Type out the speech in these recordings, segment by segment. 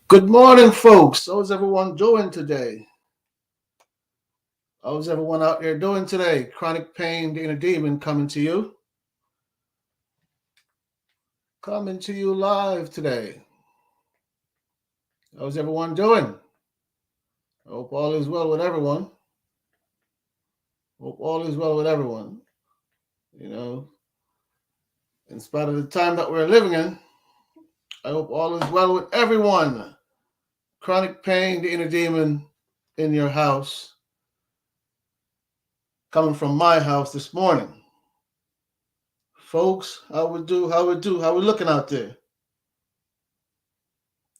Good morning, folks. How's everyone doing today? How's everyone out there doing today? Chronic pain, the inner demon, coming to you live today. How's everyone doing? I hope all is well with everyone. Hope all is well with everyone. You know, in spite of the time that we're living in, I hope all is well with everyone. Chronic pain, the inner demon in your house, coming from my house this morning. Folks, how we looking out there?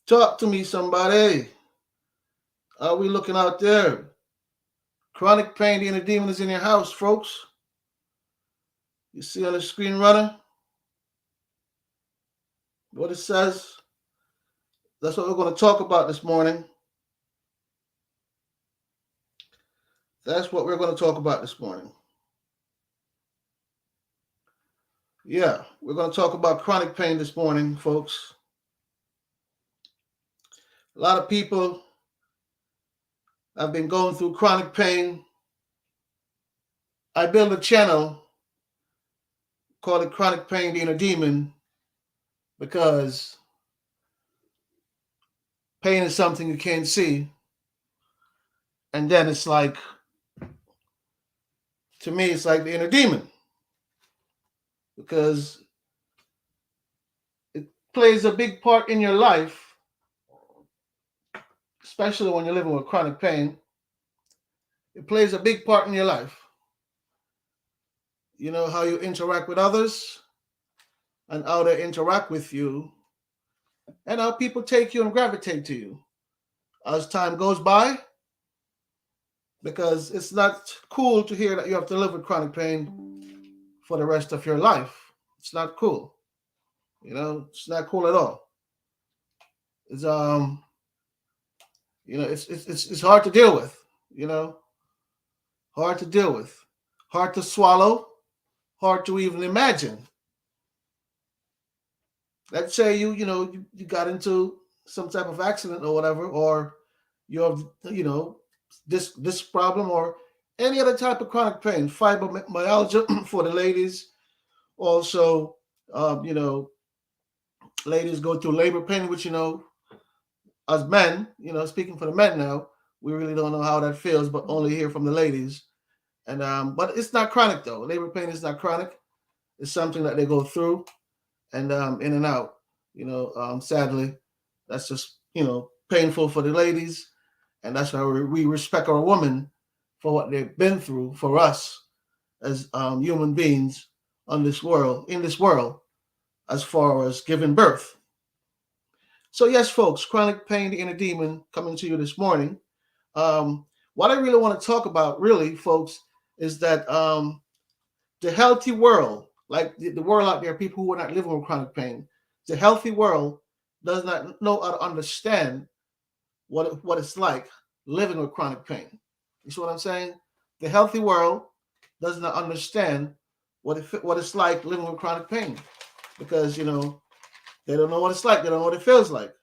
Talk to me, somebody. How we looking out there? Chronic pain, the inner demon is in your house, folks. You see on the screen runner what it says. That's what we're going to talk about this morning. That's what we're going to talk about this morning. Yeah, we're going to talk about chronic pain this morning, folks. A lot of people have been going through chronic pain. I built a channel called it Chronic Pain, the Inner Demon, because pain is something you can't see. And then it's like, to me, it's like the inner demon. Because it plays a big part in your life, especially when you're living with chronic pain. It plays a big part in your life. You know, how you interact with others and how they interact with you and how people take you and gravitate to you as time goes by, because it's not cool to hear that you have to live with chronic pain for the rest of your life. It's not cool. You know, it's not cool at all. It's it's hard to deal with, you know. Hard to deal with. Hard to swallow, hard to even imagine. Let's say you got into some type of accident or whatever, or you have this problem or any other type of chronic pain, fibromyalgia for the ladies. Also, you know, ladies go through labor pain, which as men, speaking for the men now, we really don't know how that feels, but only hear from the ladies. And but it's not chronic though. Labor pain is not chronic. It's something that they go through and in and out. Sadly, that's just painful for the ladies, and that's why we respect our women for what they've been through for us as human beings on this world, in this world, as far as giving birth. So yes, folks, chronic pain, the inner demon, coming to you this morning. What I really want to talk about, really, folks, is that the healthy world, like the world out there, people who are not living with chronic pain, the healthy world does not know how to understand what it's like living with chronic pain. You see what I'm saying? The healthy world does not understand what it's like living with chronic pain, because they don't know what it's like. They don't know what it feels like.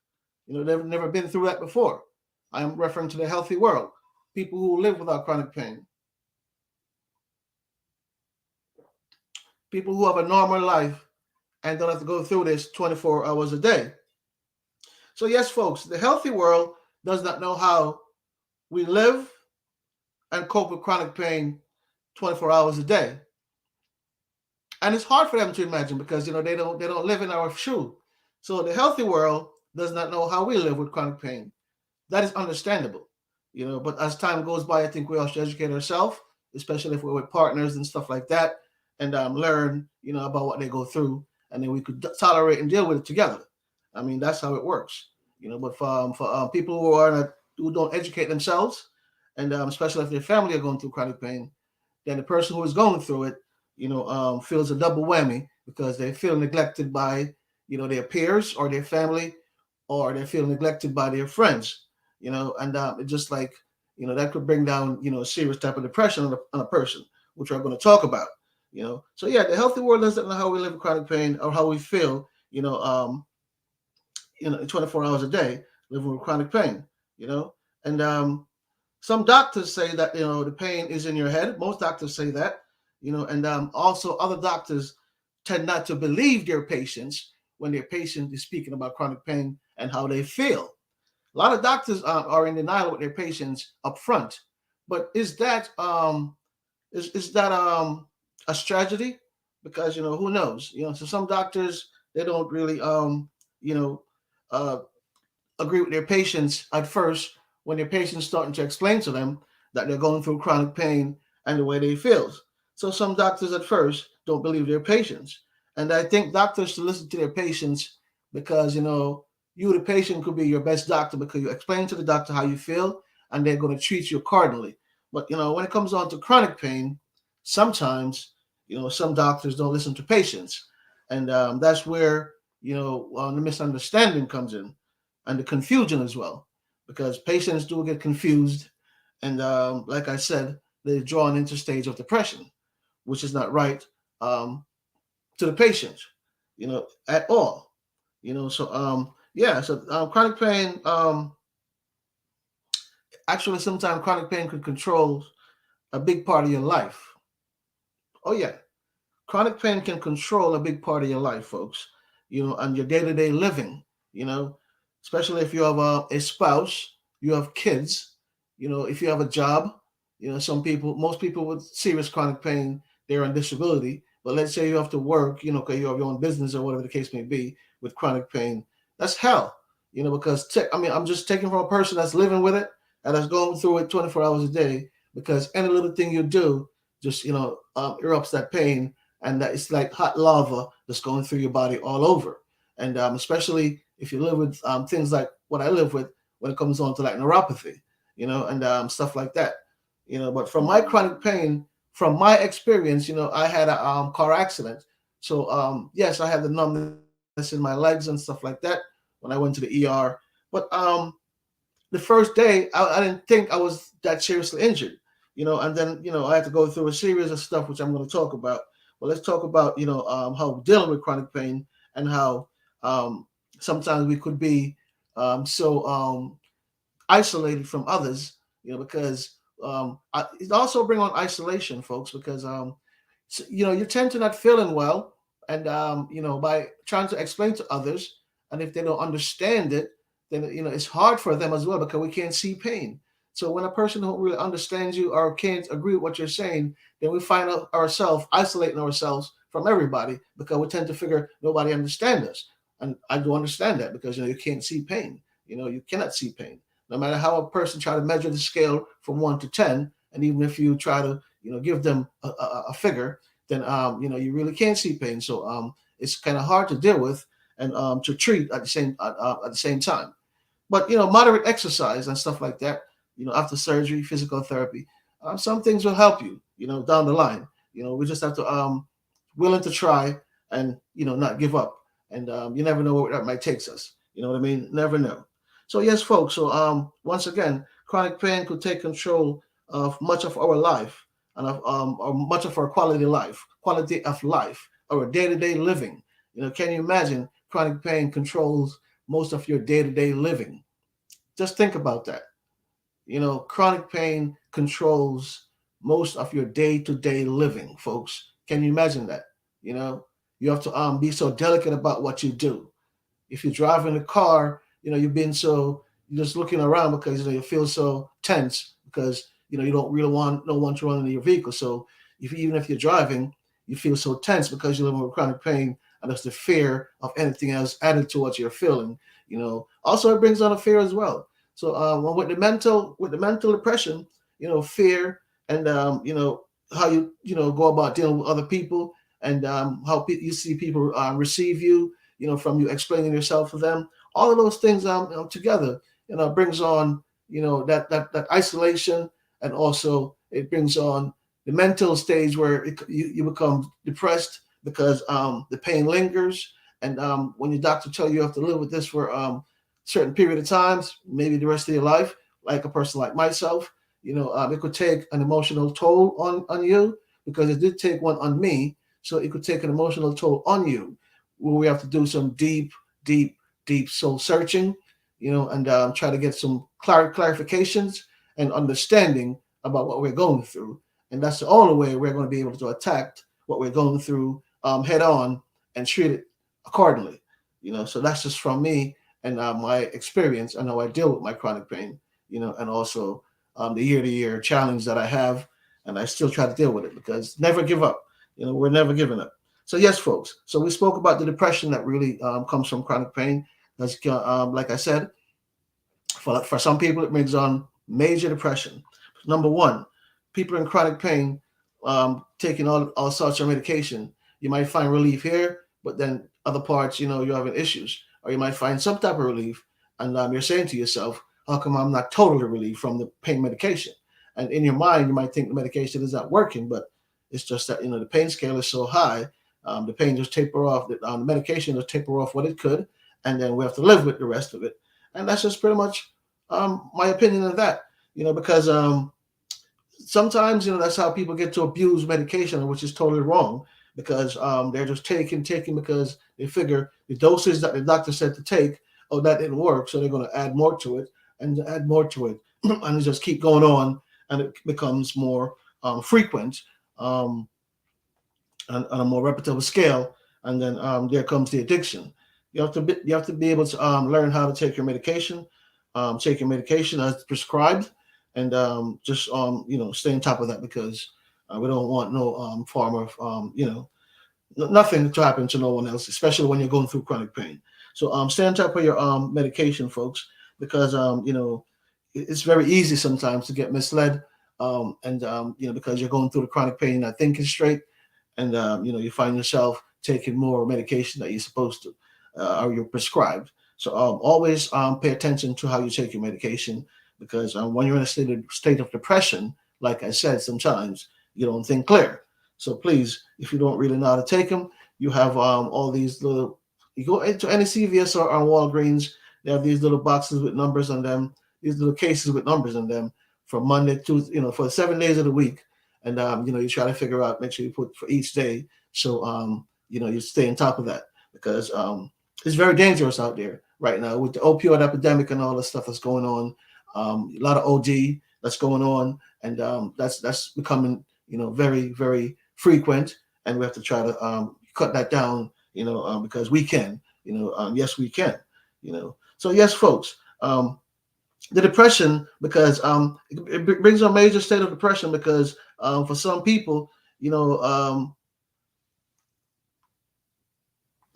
They've never been through that before. I'm referring to the healthy world, people who live without chronic pain, people who have a normal life and don't have to go through this 24 hours a day. So yes, folks, the healthy world does not know how we live and cope with chronic pain 24 hours a day. And it's hard for them to imagine because they don't live in our shoe. So the healthy world does not know how we live with chronic pain. That is understandable. But as time goes by, I think we all should educate ourselves, especially if we're with partners and stuff like that, and learn about what they go through, and then we could tolerate and deal with it together. I mean, that's how it works. But for people who don't educate themselves, and especially if their family are going through chronic pain, then the person who is going through it, feels a double whammy because they feel neglected by their peers or their family, or they feel neglected by their friends. And it just like that could bring down a serious type of depression on a person, which we're going to talk about. So yeah, the healthy world doesn't know how we live with chronic pain or how we feel 24 hours a day. living with chronic pain, you know. And some doctors say that the pain is in your head. Most doctors say that, and also other doctors tend not to believe their patients when their patient is speaking about chronic pain and how they feel. A lot of doctors are in denial with their patients up front, but is that a strategy? Because who knows? So some doctors, they don't really you know uh, agree with their patients at first when their patients starting to explain to them that they're going through chronic pain and the way they feel. So some doctors at first don't believe their patients, and I think doctors should listen to their patients because you, the patient, could be your best doctor because you explain to the doctor how you feel, and they're going to treat you accordingly. But when it comes on to chronic pain, sometimes some doctors don't listen to patients, and that's where the misunderstanding comes in and the confusion as well, because patients do get confused, and like I said, they're drawn into stage of depression, which is not right um, to the patient, at all. So yeah, so chronic pain. Actually, sometimes chronic pain could control a big part of your life. Oh yeah, chronic pain can control a big part of your life, folks. And your day-to-day living. You know, Especially if you have a spouse, you have kids. If you have a job. Most people with serious chronic pain, they're on disability. But let's say you have to work. Because you have your own business or whatever the case may be with chronic pain. That's hell. Because I'm just taking from a person that's living with it and that's going through it 24 hours a day. Because any little thing you do just erupts that pain, and that it's like hot lava that's going through your body all over. And especially if you live with things like what I live with when it comes on to like neuropathy, and stuff like that. But from my chronic pain, from my experience, I had a car accident. So yes, I had the numbness in my legs and stuff like that when I went to the ER. But the first day, I didn't think I was that seriously injured, and then I had to go through a series of stuff which I'm going to talk about. But let's talk about how dealing with chronic pain and how um, sometimes we could be so isolated from others, because it also bring on isolation, folks, because you tend to not feeling well, and by trying to explain to others, and if they don't understand it, then it's hard for them as well because we can't see pain. So when a person don't really understand you or can't agree with what you're saying, then we find ourselves isolating ourselves from everybody because we tend to figure nobody understands us. And I do understand that because you can't see pain. You cannot see pain. No matter how a person try to measure the scale from 1 to 10, and even if you try to give them a figure, then you really can't see pain. So it's kind of hard to deal with and to treat at the same time. But moderate exercise and stuff like that. After surgery, physical therapy, some things will help you. Down the line. We just have to willing to try and not give up. And you never know where that might take us. You know what I mean? Never know. So yes, folks. So once again, chronic pain could take control of much of our life and of or much of our quality of life, our day-to-day living. Can you imagine chronic pain controls most of your day-to-day living? Just think about that. Chronic pain controls most of your day-to-day living, folks. Can you imagine that? You know, you have to be so delicate about what you do. If you're driving a car, you've been so you're just looking around because you feel so tense because you don't really want no one to run into your vehicle. So even if you're driving, you feel so tense because you're living with chronic pain, and there's the fear of anything else added to what you're feeling. Also it brings on a fear as well. So with the mental depression, fear and how you go about dealing with other people and how you see people receive you, from you explaining yourself to them. All of those things together, brings on that isolation, and also it brings on the mental stage where you become depressed because the pain lingers, and when your doctor tell you have to live with this for certain period of times, maybe the rest of your life, like a person like myself, it could take an emotional toll on you because it did take one on me. So it could take an emotional toll on you where we have to do some deep, deep, deep soul searching, and try to get some clarifications and understanding about what we're going through. And that's the only way we're going to be able to attack what we're going through head on and treat it accordingly. So that's just from me and my experience and how I deal with my chronic pain, and also the year to year challenge that I have. And I still try to deal with it because never give up. We're never giving up. So, yes, folks. So, we spoke about the depression that really comes from chronic pain. That's, like I said, for some people, it brings on major depression. Number one, people in chronic pain taking all sorts of medication. You might find relief here, but then other parts, you're having issues. Or you might find some type of relief, and you're saying to yourself, how come I'm not totally relieved from the pain medication? And in your mind, you might think the medication is not working, but it's just that, the pain scale is so high, the pain just taper off, the medication just taper off what it could, and then we have to live with the rest of it. And that's just pretty much my opinion of that, because sometimes, that's how people get to abuse medication, which is totally wrong because they're just taking because they figure the doses that the doctor said to take, oh, that didn't work. So they're going to add more to it and add more to it. And it just keep going on and it becomes more frequent um, on a more repetitive scale. And then there comes the addiction. You have to be able to learn how to take your medication, take your medication as prescribed, and just stay on top of that because we don't want no form of nothing to happen to no one else, especially when you're going through chronic pain. So stay on top of your medication, folks, because it's very easy sometimes to get misled, and because you're going through the chronic pain, not thinking straight, and you find yourself taking more medication that you're supposed to or you're prescribed. So always pay attention to how you take your medication because when you're in a state of depression, like I said, sometimes you don't think clear. So please, if you don't really know how to take them, you have all these little. You go into any CVS or Walgreens, they have these little boxes with numbers on them, these little cases with numbers on them from Monday to for 7 days of the week, and you try to figure out, make sure you put for each day, so you stay on top of that because it's very dangerous out there right now with the opioid epidemic and all the stuff that's going on. A lot of OD that's going on, and that's becoming very very frequent, and we have to try to cut that down. Because we can. Yes, we can. So yes, folks. The depression because it brings a major state of depression because for some people, you know,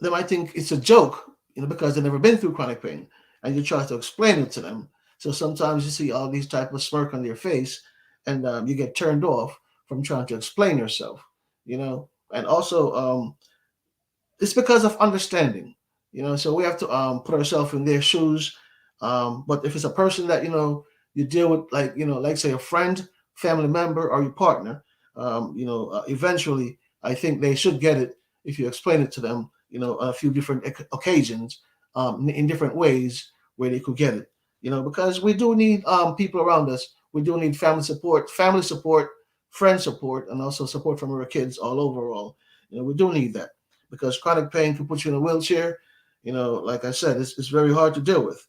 they might think it's a joke, because they've never been through chronic pain, and you try to explain it to them. So sometimes you see all these type of smirk on their face, and you get turned off from trying to explain yourself. And also it's because of understanding. So we have to put ourselves in their shoes. But if it's a person that you deal with, like say a friend, family member, or your partner, eventually I think they should get it if you explain it to them, on a few different occasions, in different ways where they could get it. Because we do need people around us. We do need family support, friend support, and also support from our kids all overall. We do need that because chronic pain can put you in a wheelchair. Like I said, it's very hard to deal with.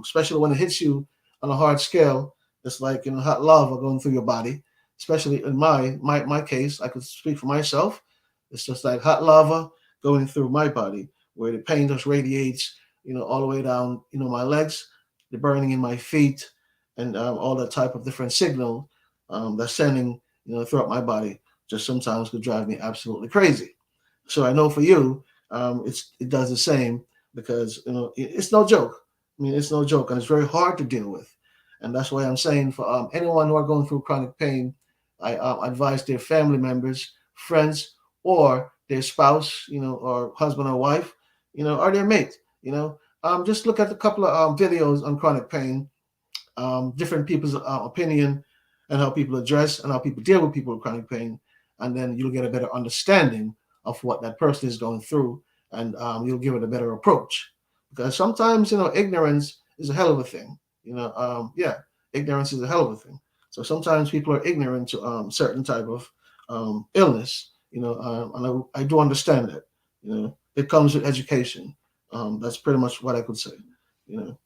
Especially when it hits you on a hard scale. It's like hot lava going through your body. Especially in my case, I could speak for myself. It's just like hot lava going through my body, where the pain just radiates, all the way down, my legs, the burning in my feet, and all that type of different signal that's sending, throughout my body. Just sometimes could drive me absolutely crazy. So I know for you, it does the same because it's no joke. I mean, it's no joke, and it's very hard to deal with. And that's why I'm saying for anyone who are going through chronic pain, I advise their family members, friends, or their spouse, or husband or wife, or their mate. Just look at a couple of videos on chronic pain, different people's opinion, and how people address and how people deal with people with chronic pain, and then you'll get a better understanding of what that person is going through, and you'll give it a better approach. Because sometimes ignorance is a hell of a thing. Yeah, ignorance is a hell of a thing. So sometimes people are ignorant to certain type of illness. And I do understand that. It comes with education. That's pretty much what I could say. You know.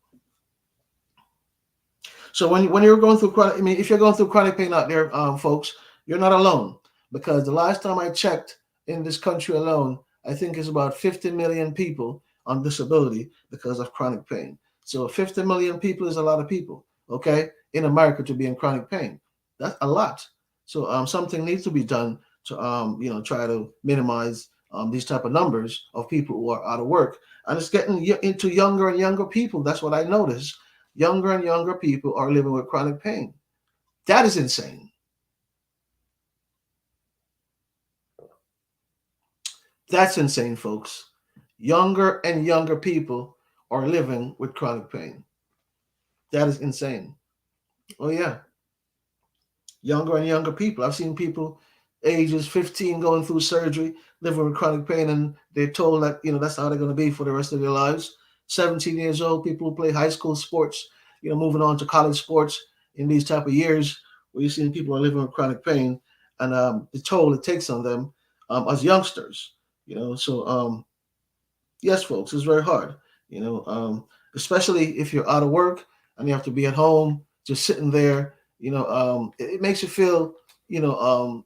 So when you're going through chronic, I mean, if you're going through chronic pain out there, folks, you're not alone, because the last time I checked, in this country alone, I think it's about 50 million people on disability because of chronic pain. So 50 million people is a lot of people, okay, in America to be in chronic pain. That's a lot. So something needs to be done to try to minimize these type of numbers of people who are out of work, and it's getting into younger and younger people. That's what I noticed. Younger and younger people are living with chronic pain. That is insane. That's insane, folks. Younger and younger people are living with chronic pain. That is insane. Oh yeah, younger and younger people. I've seen people ages 15 going through surgery, living with chronic pain, and they're told that that's how they're going to be for the rest of their lives. 17 years old, people who play high school sports, moving on to college sports in these type of years, where you're seeing people are living with chronic pain, and the toll it takes on them as youngsters. So yes, folks, it's very hard. Especially if you're out of work and you have to be at home, just sitting there. It makes you feel, you know, um,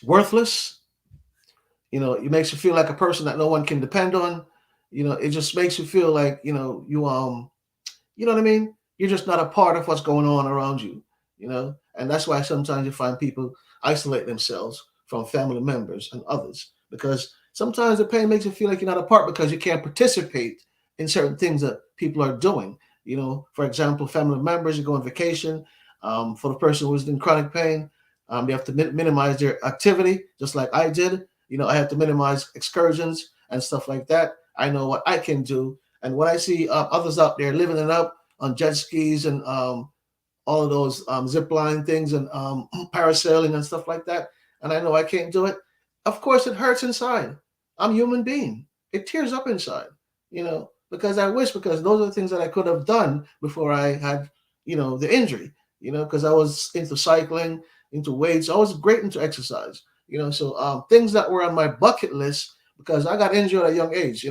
worthless. It makes you feel like a person that no one can depend on. It just makes you feel like you know what I mean. You're just not a part of what's going on around you. And that's why sometimes you find people isolate themselves from family members and others, because sometimes the pain makes you feel like you're not a part because you can't participate in certain things that people are doing. For example, family members, you go on vacation. For the person who's in chronic pain, they have to minimize their activity, just like I did. I have to minimize excursions and stuff like that. I know what I can do, and when I see others out there living it up on jet skis and all of those zip line things and parasailing and stuff like that, and I know I can't do it, of course it hurts inside. I'm a human being. It tears up inside, because I wish, because those are the things that I could have done before I had, the injury, because I was into cycling, into weights. I was great into exercise, so things that were on my bucket list, because I got injured at a young age,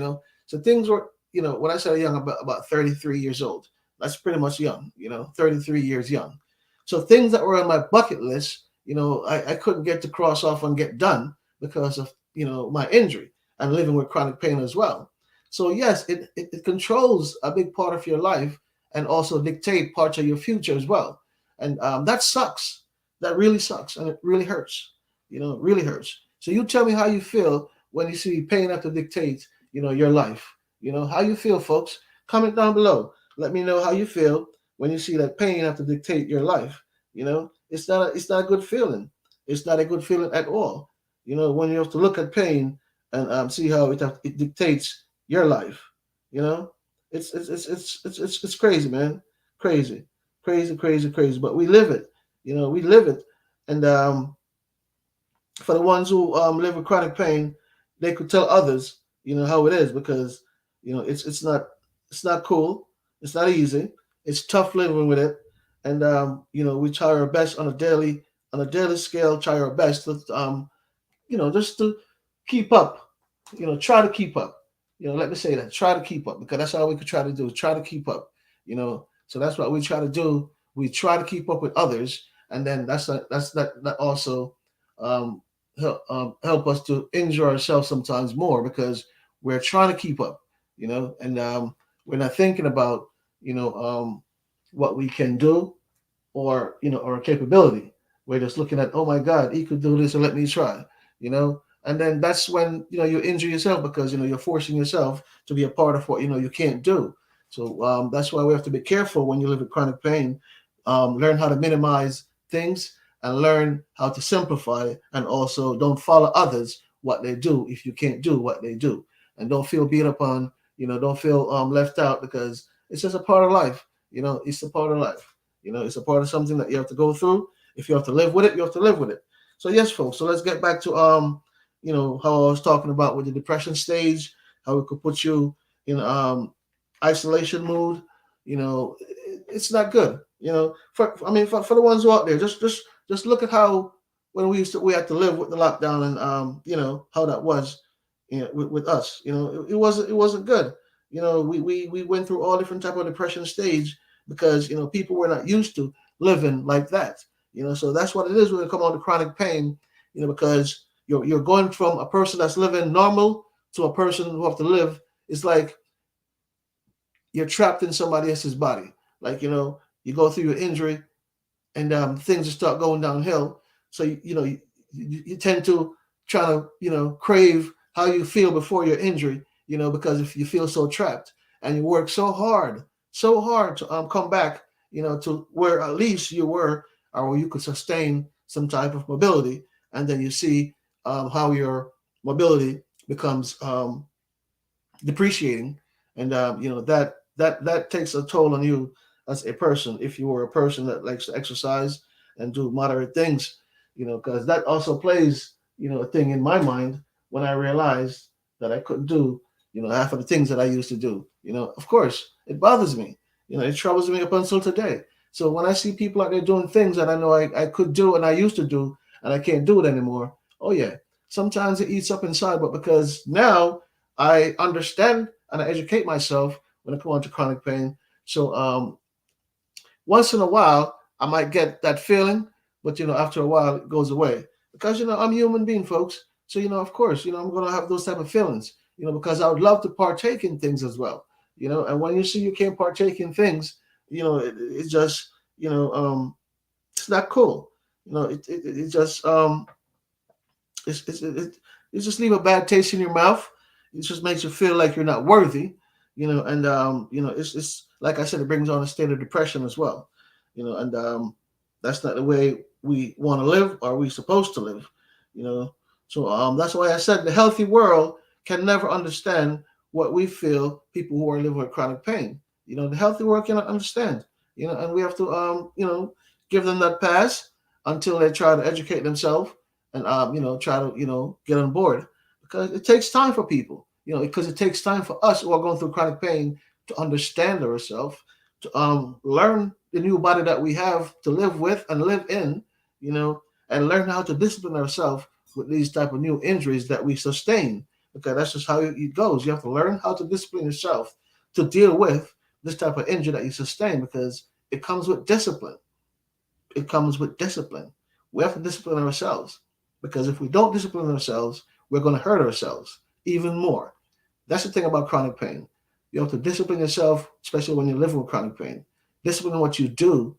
so things were, when I said young, about 33 years old. That's pretty much young, 33 years young. So things that were on my bucket list, I couldn't get to cross off and get done because of, my injury and living with chronic pain as well. So yes, it controls a big part of your life and also dictate parts of your future as well. And that sucks. That really sucks. And it really hurts. It really hurts. So you tell me how you feel when you see pain have to dictate, your life. How you feel, folks. Comment down below. Let me know how you feel when you see that pain have to dictate your life. It's not a good feeling. It's not a good feeling at all. When you have to look at pain and see how it dictates your life. You know, it's crazy, man. Crazy, crazy, crazy, crazy. But we live it. We live it. And for the ones who live with chronic pain, they could tell others, how it is, because it's not cool. It's not easy. It's tough living with it, and we try our best on a daily scale. Try our best to just to keep up. Try to keep up. Let me say that. Try to keep up, because that's all we could try to do. Try to keep up. So that's what we try to do. We try to keep up with others, and then that also um, help us to injure ourselves sometimes more, because we're trying to keep up. And we're not thinking about what we can do, or or capability. We're just looking at, oh my God, he could do this, so let me try. And then that's when you injure yourself, because you're forcing yourself to be a part of what you can't do. So that's why we have to be careful when you live with chronic pain. Learn how to minimize things, and learn how to simplify, and also don't follow others what they do if you can't do what they do. And don't feel beat up on. Don't feel left out, because it's just a part of life. It's a part of life. It's a part of something that you have to go through. If you have to live with it, you have to live with it. So yes, folks. So let's get back to how I was talking about with the depression stage, how it could put you in isolation mood. It's not good. For the ones who are out there, just look at how, when we had to live with the lockdown, and how that was, with us. It wasn't good. We went through all different type of depression stage, because people were not used to living like that. So that's what it is when it comes on to chronic pain. Because you're going from a person that's living normal to a person who have to live. It's like you're trapped in somebody else's body. Like you go through your injury, and things just start going downhill. So you tend to try to crave how you feel before your injury. Because if you feel so trapped and you work so hard to come back, to where at least you were, or where you could sustain some type of mobility, and then you see how your mobility becomes depreciating, and that takes a toll on you as a person. If you were a person that likes to exercise and do moderate things, because that also plays a thing in my mind when I realized that I couldn't do half of the things that I used to do. Of course it bothers me. It troubles me up until today. So when I see people out there doing things that I know I could do and I used to do, and I can't do it anymore, oh yeah, sometimes it eats up inside. But because now I understand and I educate myself when it comes to chronic pain. So once in a while I might get that feeling, but after a while it goes away, because I'm a human being, folks. So of course, I'm gonna have those type of feelings, because I would love to partake in things as well. And when you see you can't partake in things, it just it's not cool. It just it just leave a bad taste in your mouth. It just makes you feel like you're not worthy, and it's like I said, it brings on a state of depression as well, and that's not the way we want to live, or we supposed to live, you know. So that's why I said the healthy world can never understand what we feel, people who are living with chronic pain. The healthy world cannot understand, and we have to give them that pass until they try to educate themselves, and try to get on board, because it takes time for people, because it takes time for us who are going through chronic pain to understand ourselves, to learn the new body that we have to live with and live in, and learn how to discipline ourselves with these type of new injuries that we sustain, because that's just how it goes. You have to learn how to discipline yourself to deal with this type of injury that you sustain, because it comes with discipline. It comes with discipline. We have to discipline ourselves, because if we don't discipline ourselves, we're going to hurt ourselves even more. That's the thing about chronic pain. You have to discipline yourself, especially when you're living with chronic pain. Discipline what you do,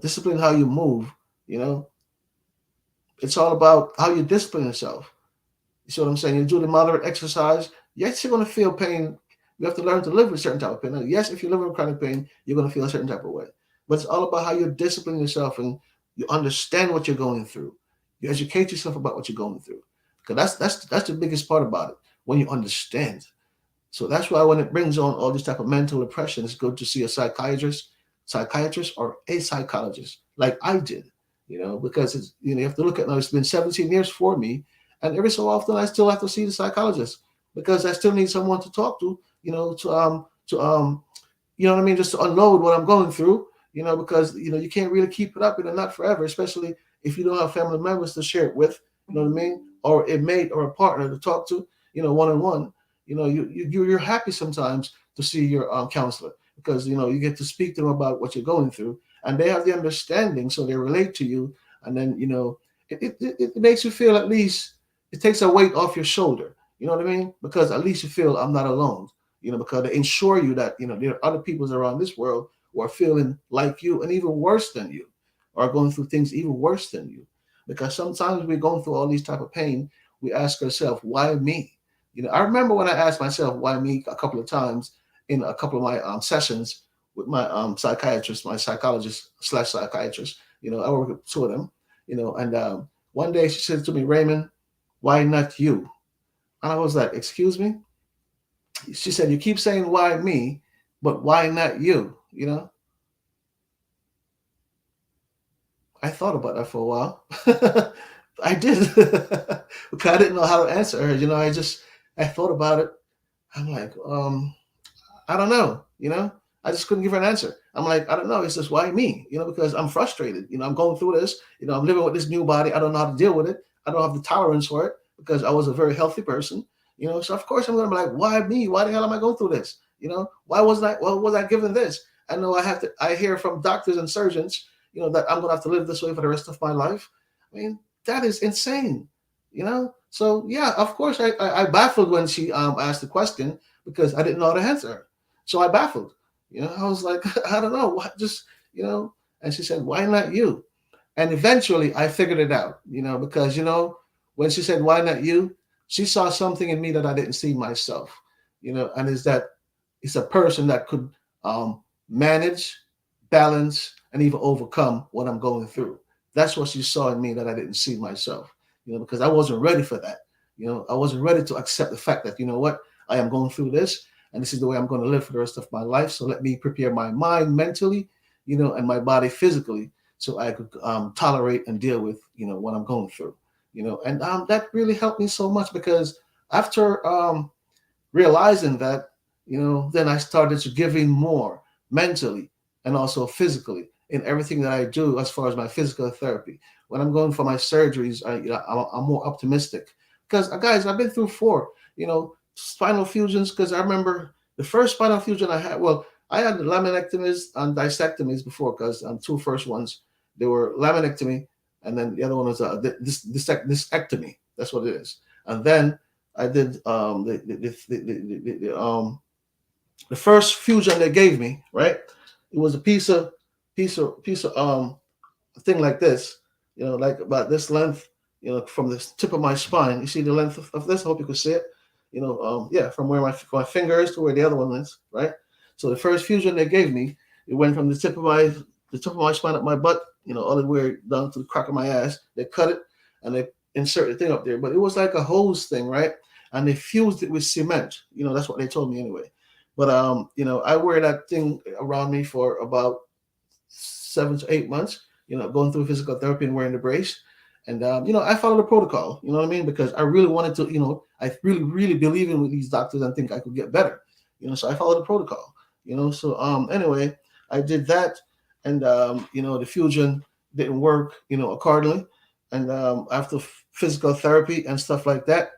discipline how you move, you know. It's all about how you discipline yourself. You see what I'm saying? You do the moderate exercise. Yes, you're going to feel pain. You have to learn to live with a certain type of pain. Now, yes, if you live with chronic pain, you're going to feel a certain type of way. But it's all about how you discipline yourself, and you understand what you're going through. You educate yourself about what you're going through. Because that's the biggest part about it, when you understand. So that's why when it brings on all this type of mental depression, it's good to see a psychiatrist or a psychologist, like I did, because it's you have to look at now. It's been 17 years for me, and every so often I still have to see the psychologist, because I still need someone to talk to, you know what I mean, just to unload what I'm going through, because you can't really keep it up, not forever, especially if you don't have family members to share it with, you know what I mean, or a mate or a partner to talk to, one on one. You're happy sometimes to see your counselor, because you get to speak to them about what you're going through, and they have the understanding, so they relate to you, and then it makes you feel, at least it takes a weight off your shoulder. You know what I mean? Because at least you feel I'm not alone. Because they ensure you that there are other people around this world who are feeling like you, and even worse than you, are going through things even worse than you. Because sometimes we're going through all these type of pain, we ask ourselves, why me? I remember when I asked myself why me a couple of times in a couple of my sessions with my psychiatrist, my psychologist slash psychiatrist. I work with two of them. And one day she said to me, Raymond, why not you? And I was like, excuse me? She said, you keep saying why me, but why not you? I thought about that for a while. I did. Because I didn't know how to answer her. I thought about it. I'm like, I don't know. I just couldn't give her an answer. I'm like, I don't know. It's just why me? Because I'm frustrated. I'm going through this. I'm living with this new body. I don't know how to deal with it. I don't have the tolerance for it, because I was a very healthy person. So of course I'm gonna be like, why me? Why the hell am I going through this? Why was I given this? I know I hear from doctors and surgeons, that I'm going to have to live this way for the rest of my life. I mean, that is insane. So yeah, of course, I baffled when she asked the question because I didn't know how to answer her. So I baffled. I was like, I don't know, what, just you know. And she said, "Why not you?" And eventually, I figured it out. Because when she said, "Why not you?" she saw something in me that I didn't see myself. And is that it's a person that could um, manage, balance, and even overcome what I'm going through. That's what she saw in me that I didn't see myself. Because I wasn't ready for that. I wasn't ready to accept the fact that what I am going through this, and this is the way I'm going to live for the rest of my life. So let me prepare my mind mentally, and my body physically, so I could tolerate and deal with what I'm going through. And that really helped me so much because after realizing that, then I started to give in more mentally and also physically in everything that I do as far as my physical therapy. When I'm going for my surgeries, I'm more optimistic because, guys, I've been through four, spinal fusions. Because I remember the first spinal fusion I had. Well, I had laminectomies and dissectomies before because two first ones they were laminectomy, and then the other one was discectomy. That's what it is. And then I did the first fusion they gave me, right? It was a piece of thing like this, like about this length, from the tip of my spine. You see the length of this? I hope you can see it. Yeah, from where my finger is to where the other one is, right? So the first fusion they gave me, it went from the tip of my spine up my butt, all the way down to the crack of my ass. They cut it and they insert the thing up there, but it was like a hose thing, right? And they fused it with cement. That's what they told me anyway. But I wear that thing around me for about 7 to 8 months, going through physical therapy and wearing the brace. And, I follow the protocol, you know what I mean? Because I really wanted to, I really, really believe in with these doctors and think I could get better, so I follow the protocol, So, anyway, I did that. And, the fusion didn't work, accordingly. And after physical therapy and stuff like that,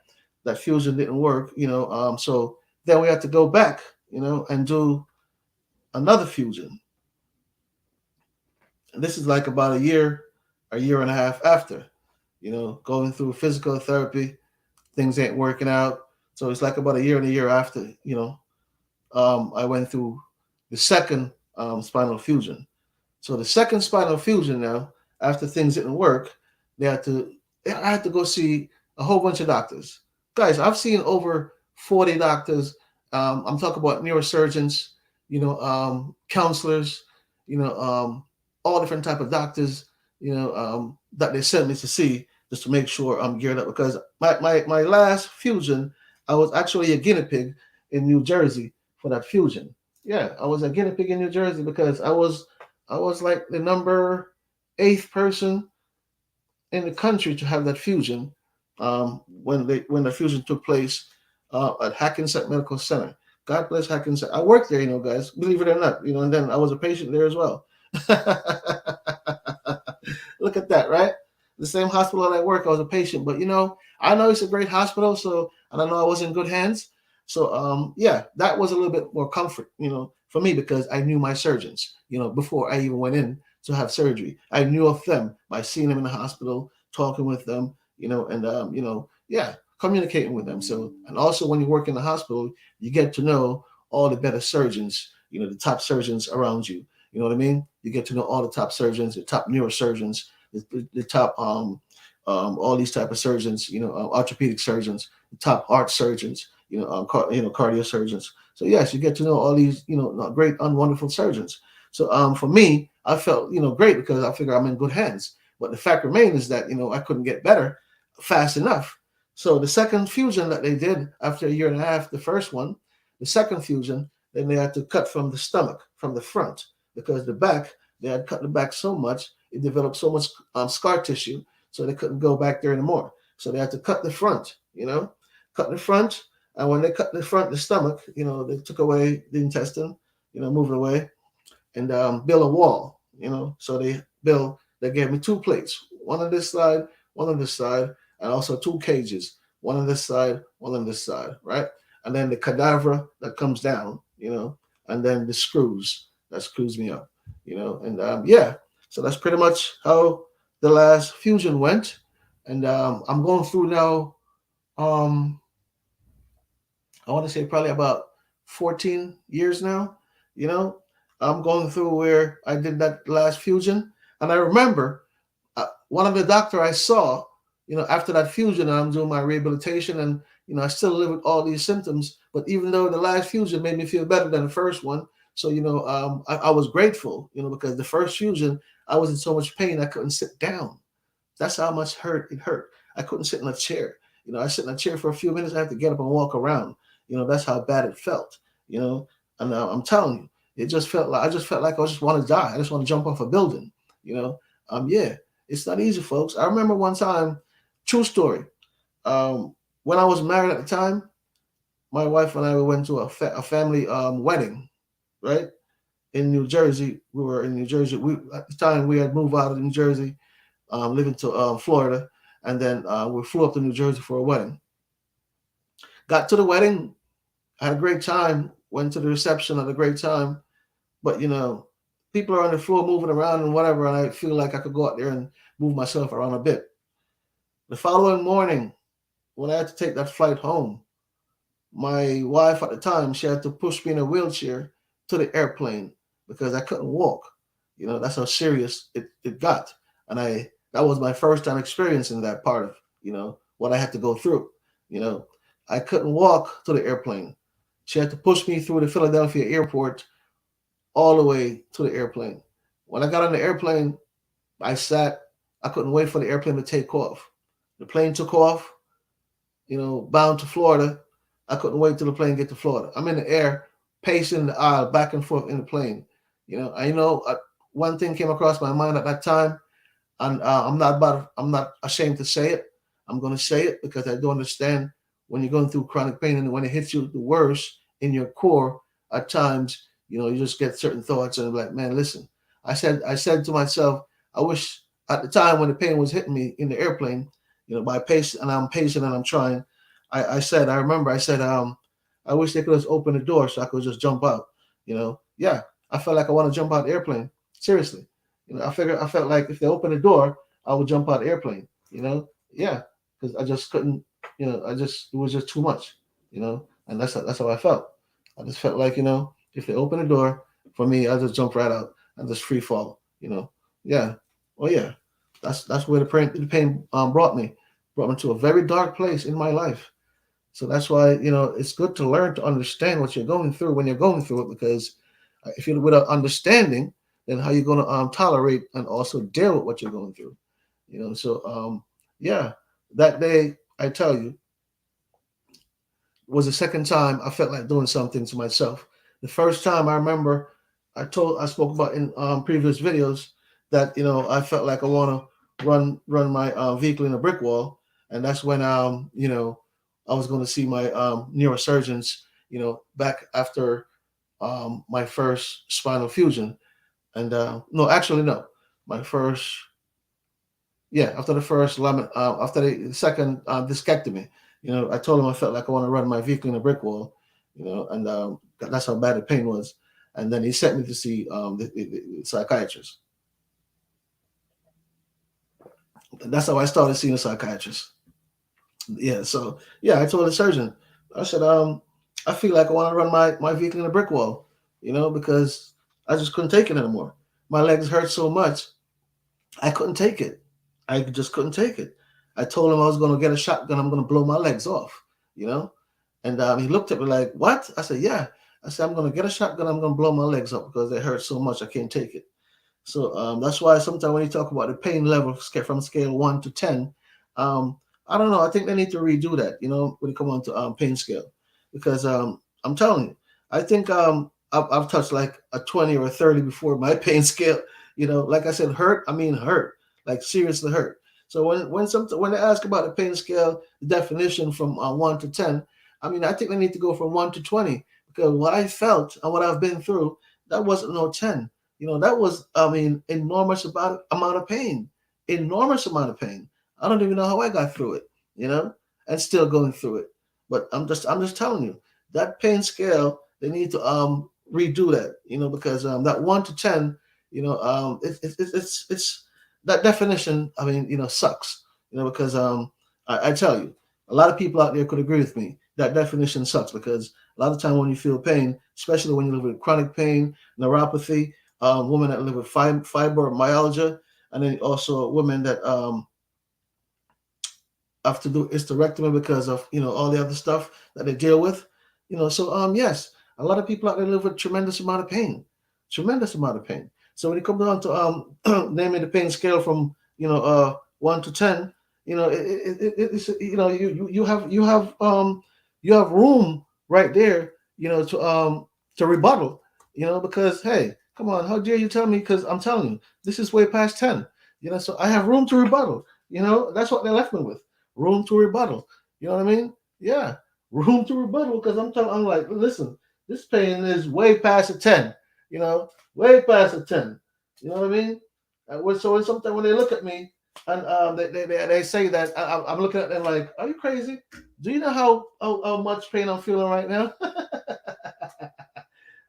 that fusion didn't work, so then we had to go back, and do another fusion. And this is like about a year and a half after, going through physical therapy, things ain't working out. So it's like about a year and a year after, I went through the second spinal fusion. So the second spinal fusion now, after things didn't work, they had to I had to go see a whole bunch of doctors. Guys, I've seen over 40 doctors. I'm talking about neurosurgeons, counselors, all different type of doctors, that they sent me to see just to make sure I'm geared up. Because my last fusion, I was actually a guinea pig in New Jersey for that fusion. Yeah, I was a guinea pig in New Jersey because I was like the number eighth person in the country to have that fusion, when the fusion took place at Hackensack Medical Center. God bless Hackensack. I worked there, guys, believe it or not, and then I was a patient there as well. Look at that, right? The same hospital that I work, I was a patient, but I know it's a great hospital, so and I know I was in good hands. So yeah, that was a little bit more comfort, for me because I knew my surgeons, before I even went in to have surgery. I knew of them by seeing them in the hospital, talking with them, and yeah, communicating with them. So, and also when you work in the hospital, you get to know all the better surgeons, the top surgeons around you. You know what I mean? You get to know all the top surgeons, the top neurosurgeons, the top all these type of surgeons, orthopedic surgeons, the top heart surgeons, cardio surgeons. So yes, you get to know all these, great and wonderful surgeons. So for me, I felt, great because I figure I'm in good hands. But the fact remains is that, I couldn't get better fast enough. So the second fusion that they did after a year and a half, the first one, the second fusion, then they had to cut from the stomach, from the front, because the back, they had cut the back so much, it developed so much scar tissue, so they couldn't go back there anymore. So they had to cut the front, cut the front. And when they cut the front, the stomach, they took away the intestine, moved it away and build a wall, So they gave me two plates, one on this side, one on this side, and also two cages, one on this side, one on this side, right? And then the cadaver that comes down, and then the screws, that screws me up, and yeah, so that's pretty much how the last fusion went. And I'm going through now. um I want to say probably about 14 years now. You know, I'm going through where I did that last fusion, and I remember one of the doctor I saw, after that fusion, I'm doing my rehabilitation, and I still live with all these symptoms. But even though the last fusion made me feel better than the first one, so I was grateful, because the first fusion I was in so much pain I couldn't sit down. That's how much hurt it hurt. I couldn't sit in a chair. I sit in a chair for a few minutes. I have to get up and walk around. That's how bad it felt. You know, and I'm telling you, it just felt like I just want to die. I just want to jump off a building. Yeah, it's not easy, folks. I remember one time, true story. When I was married at the time, my wife and I we went to a family wedding, right, in New Jersey. We were in New Jersey. We At the time we had moved out of New Jersey, living to Florida, and then we flew up to New Jersey for a wedding. Got to the wedding, had a great time. Went to the reception, had a great time. But people are on the floor moving around and whatever, and I feel like I could go out there and move myself around a bit. The following morning, when I had to take that flight home, my wife at the time, she had to push me in a wheelchair to the airplane because I couldn't walk. That's how serious it got. And that was my first time experiencing that part of, what I had to go through. You know, I couldn't walk to the airplane. She had to push me through the Philadelphia airport all the way to the airplane. When I got on the airplane, I sat. I couldn't wait for the airplane to take off. The plane took off, bound to Florida. I couldn't wait till the plane get to Florida. I'm in the air, pacing the aisle back and forth in the plane. One thing came across my mind at that time, and I'm not ashamed to say it. I'm going to say it because I do understand when you're going through chronic pain and when it hits you the worst in your core. At times, you just get certain thoughts and like, man, listen. I said to myself, I wish at the time when the pain was hitting me in the airplane, by pacing and I'm pacing and I'm trying. I remember I said, I wish they could just open the door so I could just jump out. Yeah, I felt like I want to jump out the airplane. Seriously, I felt like if they open the door, I would jump out the airplane. Yeah, because I just couldn't. It was just too much. And that's how I felt. I just felt like if they open the door for me, I just jump right out and just free fall. Yeah. Oh yeah, that's where the pain brought me to a very dark place in my life. So that's why it's good to learn to understand what you're going through when you're going through it, because if you're without understanding, then how you going to tolerate and also deal with what you're going through. So yeah, that day I tell you was the second time I felt like doing something to myself. The first time I remember I spoke about in previous videos that I felt like I want to run my vehicle in a brick wall, and that's when I was going to see my neurosurgeons, back after my first spinal fusion. And no, actually, no, my first, yeah, after the first after the second discectomy. I told him I felt like I want to run my vehicle in a brick wall, and that's how bad the pain was. And then he sent me to see the psychiatrist. That's how I started seeing a psychiatrist. Yeah, so yeah, I told the surgeon, I said, I feel like I want to run my vehicle in a brick wall, because I just couldn't take it anymore. My legs hurt so much, I couldn't take it. I just couldn't take it. I told him I was going to get a shotgun. I'm going to blow my legs off, you know. And he looked at me like, "What?" I said, "Yeah." I said, "I'm going to get a shotgun. I'm going to blow my legs up because they hurt so much. I can't take it." So that's why sometimes when you talk about the pain level from scale 1 to 10, um, I don't know. I think they need to redo that, when it comes on to pain scale, because I'm telling you, I think I've touched like a 20 or a 30 before my pain scale. Like I said, hurt. I mean, hurt, like seriously hurt. So when they ask about the pain scale, the definition from 1 to 10, I mean, I think they need to go from 1 to 20, because what I felt and what I've been through, that wasn't no 10. That was, I mean, enormous amount of pain, enormous amount of pain. I don't even know how I got through it, and still going through it. But I'm just telling you, that pain scale, they need to redo that, because that 1 to 10, it's that definition. I mean, sucks, because I tell you, a lot of people out there could agree with me. That definition sucks because a lot of time when you feel pain, especially when you live with chronic pain, neuropathy, women that live with fibromyalgia, and then also women that have to do hysterectomy because of all the other stuff that they deal with. So yes, a lot of people out there live with tremendous amount of pain, tremendous amount of pain. So when it comes down to naming the pain scale from 1 to 10, it's you have room right there, to rebuttal, because hey, come on, how dare you tell me? Because I'm telling you, this is way past 10. So I have room to rebuttal. That's what they left me with, room to rebuttal. You know what I mean? Yeah, room to rebuttal because I'm like, listen, this pain is way past a 10. Way past a 10. You know what I mean? So when sometimes when they look at me and they say that I'm looking at them like, are you crazy? Do you know how much pain I'm feeling right now?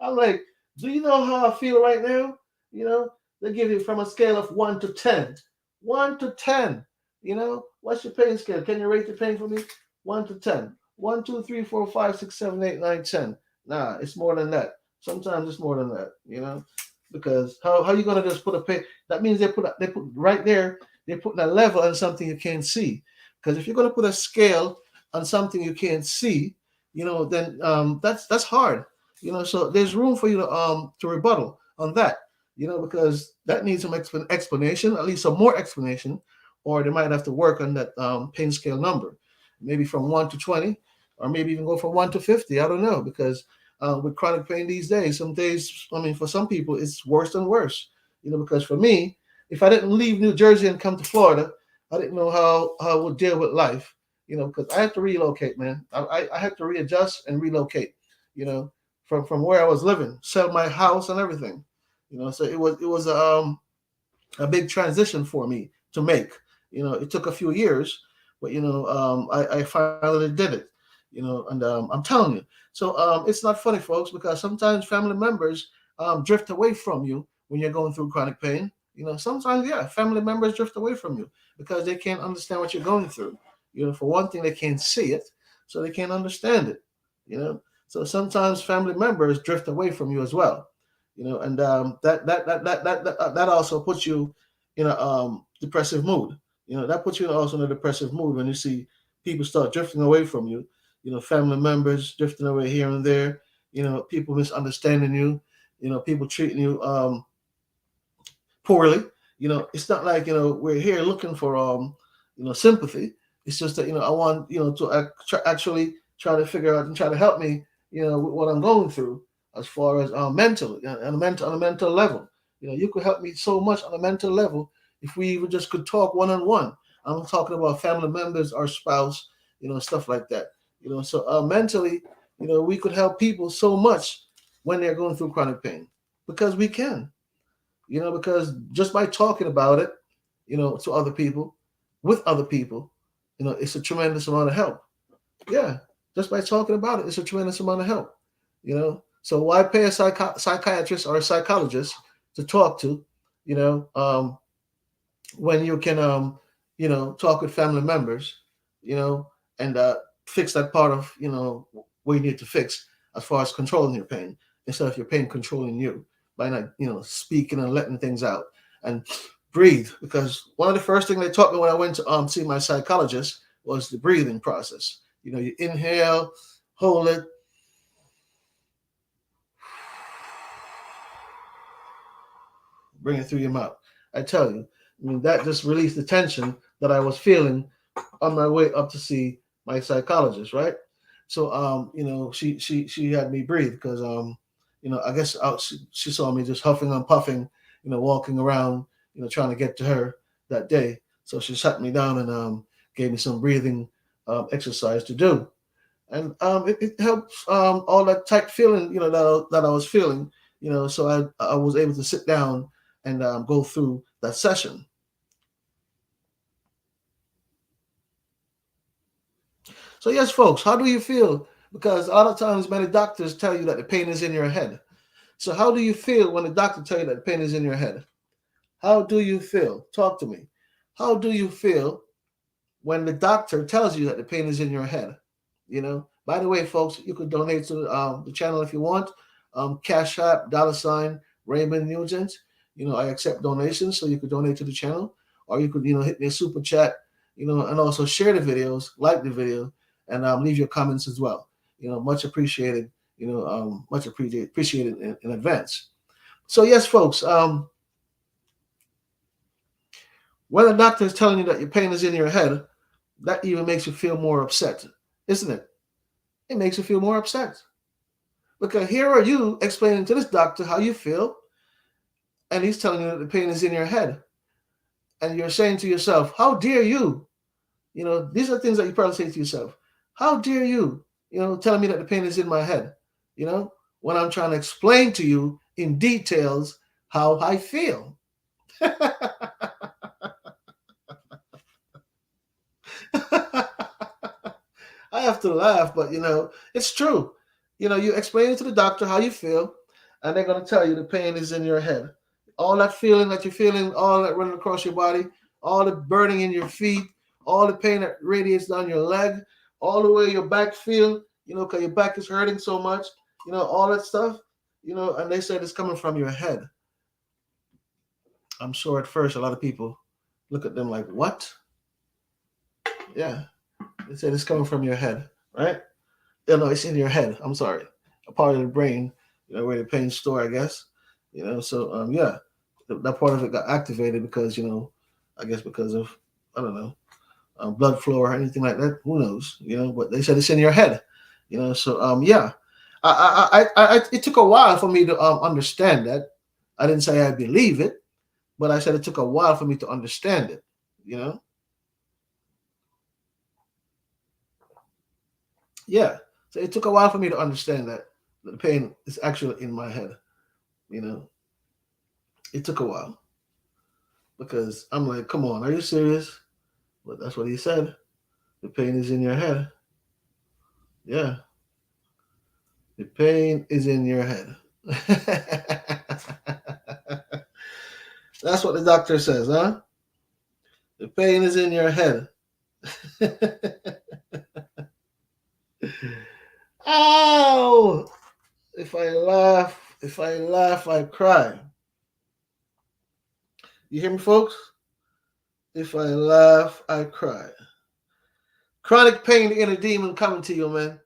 I'm like, do you know how I feel right now? You know, they give you from a scale of 1 to 10. 1 to 10. What's your pain scale? Can you rate the pain for me? 1 to 10. 1, 2, 3, 4, 5, 6, 7, 8, 9, 10. Nah, it's more than that. Sometimes it's more than that, because how you gonna just put a pain? That means they put right there. They're putting a level on something you can't see. Because if you're gonna put a scale on something you can't see, then that's hard. So there's room for you to rebuttal on that. Because that needs some explanation, at least some more explanation, or they might have to work on that pain scale number, maybe from 1 to 20, or maybe even go from 1 to 50. I don't know, because with chronic pain these days, some days, I mean, for some people, it's worse than worse. Because for me, if I didn't leave New Jersey and come to Florida, I didn't know how I would deal with life. Because I had to relocate, man. I had to readjust and relocate. You know, from where I was living, sell my house and everything. So it was a big transition for me to make. It took a few years, but I finally did it. And I'm telling you. So it's not funny, folks, because sometimes family members drift away from you when you're going through chronic pain. Sometimes, yeah, family members drift away from you because they can't understand what you're going through. For one thing, they can't see it, so they can't understand it. You know, so sometimes family members drift away from you as well. And that also puts you in a depressive mood. That puts you also in a depressive mood when you see people start drifting away from you. Family members drifting away here and there. People misunderstanding you. People treating you poorly. It's not like we're here looking for sympathy. It's just that I want to actually try to figure out and try to help me with what I'm going through as far as mentally on a mental level. You could help me so much on a mental level if we even just could talk one on one. I'm talking about family members, our spouse, stuff like that. So mentally, we could help people so much when they're going through chronic pain because we can. Because just by talking about it, to other people, with other people, it's a tremendous amount of help. Yeah, just by talking about it, it's a tremendous amount of help. So why pay a psychiatrist or a psychologist to talk to, you know, um, when you can, talk with family members, you know, and fix that part of, where you need to fix as far as controlling your pain instead of your pain controlling you by not, speaking and letting things out and breathe. Because one of the first things they taught me when I went to see my psychologist was the breathing process. You inhale, hold it, bring it through your mouth. I tell you, I mean, that just released the tension that I was feeling on my way up to see my psychologist, right? So, she had me breathe because, I guess she saw me just huffing and puffing, walking around, trying to get to her that day. So she sat me down and gave me some breathing exercise to do, and it helps all that tight feeling, that I was feeling, So I was able to sit down and go through that session. So yes, folks, how do you feel? Because a lot of times many doctors tell you that the pain is in your head. So how do you feel when the doctor tell you that the pain is in your head? How do you feel? Talk to me. How do you feel when the doctor tells you that the pain is in your head? By the way, folks, you could donate to the channel if you want. Cash App, $ Raymond Nugent. I accept donations, so you could donate to the channel, or you could, hit me a super chat, and also share the videos, like the video, and leave your comments as well. Much appreciated. Much appreciated in advance. So yes, folks. When a doctor is telling you that your pain is in your head, that even makes you feel more upset, isn't it? It makes you feel more upset. Because here are you explaining to this doctor how you feel, and he's telling you that the pain is in your head. And you're saying to yourself, how dare you? These are things that you probably say to yourself. How dare you, telling me that the pain is in my head, when I'm trying to explain to you in details how I feel. I have to laugh, but it's true. You explain to the doctor how you feel, and they're going to tell you the pain is in your head. All that feeling that you're feeling, all that running across your body, all the burning in your feet, all the pain that radiates down your leg, all the way your back feel, because your back is hurting so much, all that stuff, and they said it's coming from your head. I'm sure at first a lot of people look at them like, what? Yeah, they said it's coming from your head, right? No, it's in your head. I'm sorry, a part of the brain, where the pain store, I guess. So yeah, that part of it got activated because I guess because of, I don't know, blood flow or anything like that. Who knows? But they said it's in your head. So yeah, it took a while for me to understand that. I didn't say I believe it, but I said it took a while for me to understand it. You know, yeah. So it took a while for me to understand that the pain is actually in my head. You know, it took a while because I'm like, come on, are you serious? But that's what he said. The pain is in your head. Yeah, the pain is in your head. That's what the doctor says, huh? The pain is in your head. Ow! If I laugh, I cry. You hear me, folks? If I laugh, I cry. Chronic pain, the inner demon coming to you, man.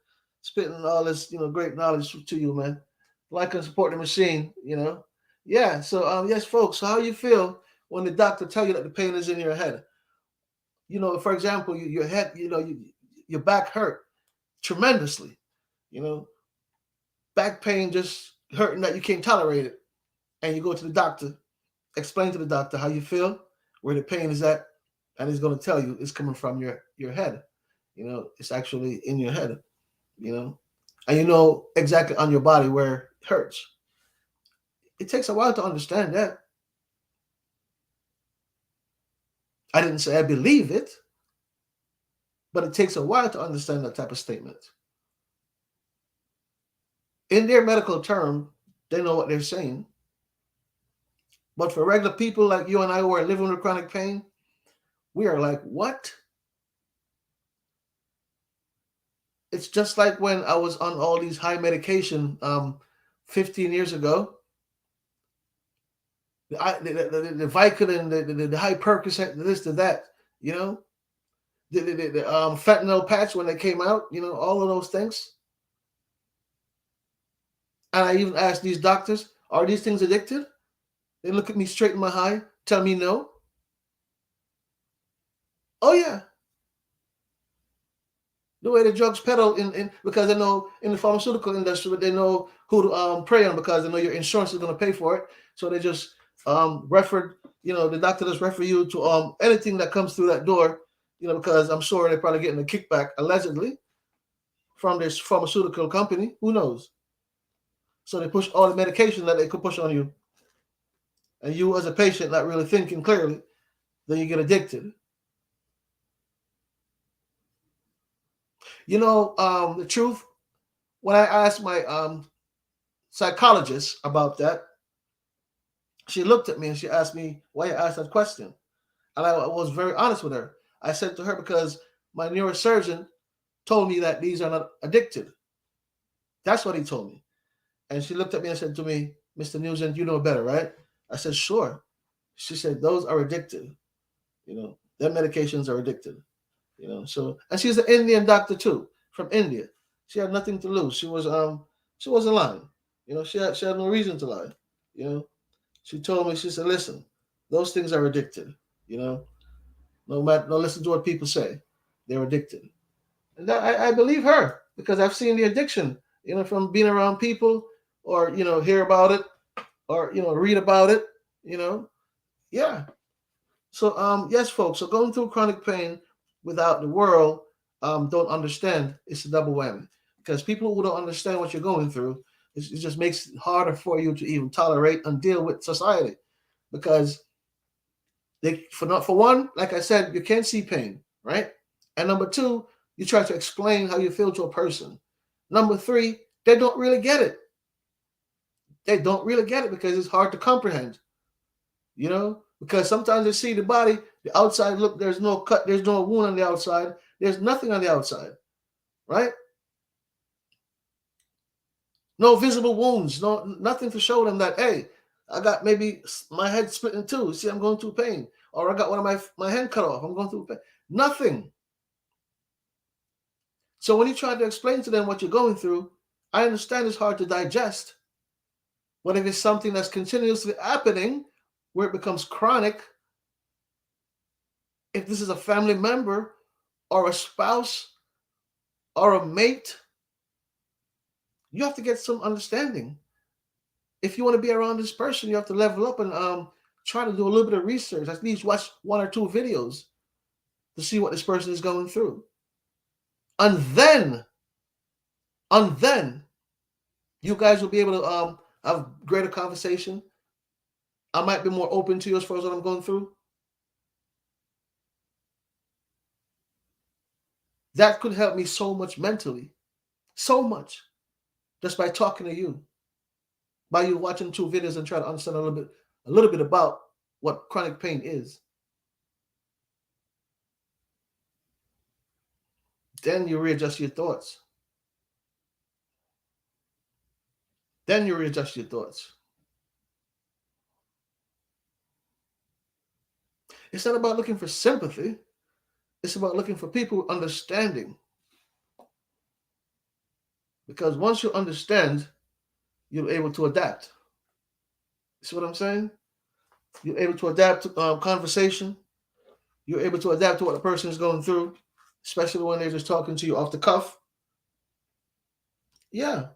Spitting all this, great knowledge to you, man. Like and support the machine. Yeah. So, yes, folks. So, how you feel when the doctor tell you that the pain is in your head? For example, your head, your back hurt tremendously. You know, back pain just hurting that you can't tolerate it, and you go to the doctor, explain to the doctor how you feel, where the pain is at, and he's going to tell you it's coming from your head. It's actually in your head. You know, and exactly on your body where it hurts. It takes a while to understand that. I didn't say I believe it, but it takes a while to understand that type of statement. In their medical term, they know what they're saying. But for regular people like you and I who are living with chronic pain, we are like, what? It's just like when I was on all these high medication 15 years ago. The Vicodin, the high Percocet, this, to that, you know, the fentanyl patch when they came out, all of those things. And I even asked these doctors, are these things addictive? They look at me straight in my eye, tell me no. Oh yeah. The way the drugs peddle in because they know in the pharmaceutical industry, but they know who to prey on because they know your insurance is going to pay for it. So they just refer, the doctor just refer you to anything that comes through that door, because I'm sure they're probably getting a kickback allegedly from this pharmaceutical company. Who knows? So they push all the medication that they could push on you. And you as a patient not really thinking clearly, then you get addicted. The truth, when I asked my psychologist about that, she looked at me and she asked me why I asked that question. And I was very honest with her. I said to her, because my neurosurgeon told me that these are not addicted. That's what he told me. And she looked at me and said to me, Mr. Nugent, you know better, right? I said, sure. She said, those are addicted. Their medications are addicted. So, and she's an Indian doctor too, from India. She had nothing to lose. She wasn't lying. She had no reason to lie. You know, she told me, she said, listen, those things are addicted. You know, no listen to what people say. They're addicted. And I believe her because I've seen the addiction, from being around people or, hear about it or, read about it, you know. Yeah. So, yes, folks. So going through chronic pain without the world don't understand, it's a double whammy. Because people who don't understand what you're going through, it just makes it harder for you to even tolerate and deal with society. Because for one, like I said, you can't see pain, right? And number two, you try to explain how you feel to a person. Number three, they don't really get it. They don't really get it because it's hard to comprehend. Because sometimes they see the body, the outside look, there's no cut, there's no wound on the outside, there's nothing on the outside, right? No visible wounds, nothing to show them that, hey, I got maybe my head split in two. See, I'm going through pain. Or I got one of my hand cut off. I'm going through pain. Nothing. So when you try to explain to them what you're going through, I understand it's hard to digest. But if it's something that's continuously happening, where it becomes chronic, if this is a family member or a spouse or a mate, you have to get some understanding. If you want to be around this person, you have to level up and try to do a little bit of research. At least watch one or two videos to see what this person is going through. And then you guys will be able to have greater conversation. I might be more open to you as far as what I'm going through. That could help me so much mentally. So much. Just by talking to you. By you watching two videos and trying to understand a little bit about what chronic pain is. Then you readjust your thoughts. It's not about looking for sympathy. It's about looking for people understanding. Because once you understand, you're able to adapt. You see what I'm saying? You're able to adapt to conversation. You're able to adapt to what the person is going through, especially when they're just talking to you off the cuff. Yeah.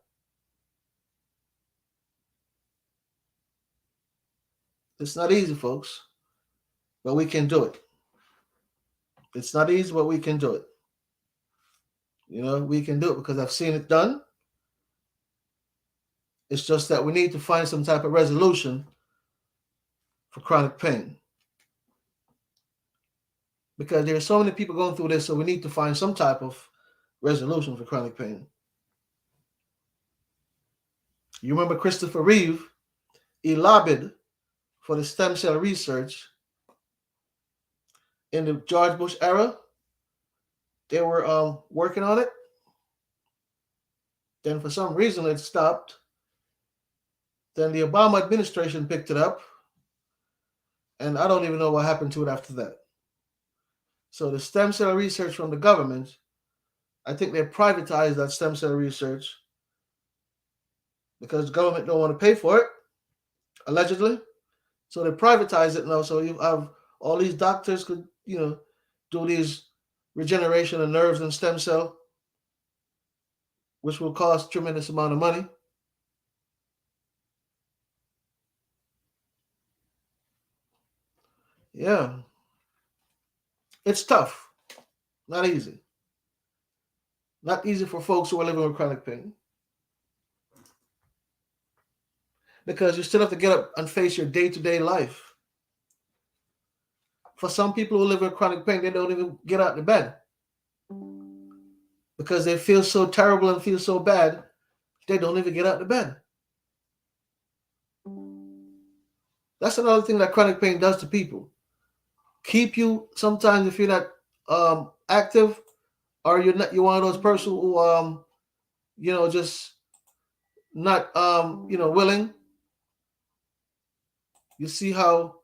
It's not easy, folks, but we can do it. It's not easy, but we can do it. We can do it because I've seen it done. It's just that we need to find some type of resolution for chronic pain. Because there are so many people going through this, so we need to find some type of resolution for chronic pain. You remember Christopher Reeve? He lobbied for the stem cell research in the George Bush era. They were working on it. Then for some reason it stopped. Then the Obama administration picked it up. And I don't even know what happened to it after that. So the stem cell research from the government, I think they privatized that stem cell research because the government don't want to pay for it, allegedly. So they privatize it now. So you have all these doctors could, do these regeneration of nerves and stem cell, which will cost tremendous amount of money. Yeah. It's tough. Not easy. Not easy for folks who are living with chronic pain. Because you still have to get up and face your day-to-day life. For some people who live with chronic pain, they don't even get out of bed. Because they feel so terrible and feel so bad, they don't even get out of bed. That's another thing that chronic pain does to people. Keep you sometimes if you're not active or you're one of those person who just not willing. You see how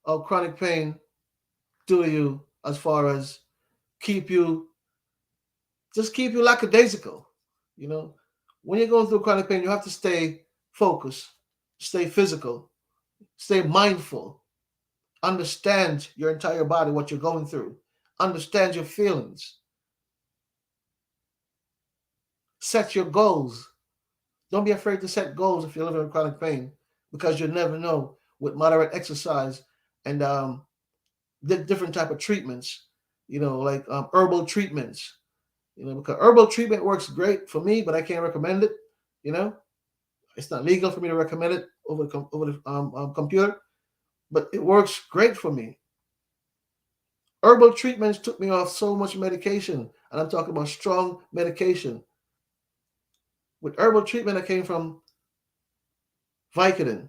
chronic pain do to you as far as keep you keep you lackadaisical. You know, when you're going through chronic pain, you have to stay focused, stay physical, stay mindful, understand your entire body, what you're going through, understand your feelings, set your goals. Don't be afraid to set goals if you're living with chronic pain, because you never know with moderate exercise and different type of treatments. Like herbal treatments. Because herbal treatment works great for me, but I can't recommend it. You know, it's not legal for me to recommend it over the computer, but it works great for me. Herbal treatments took me off so much medication, and I'm talking about strong medication. With herbal treatment, I came from Vicodin.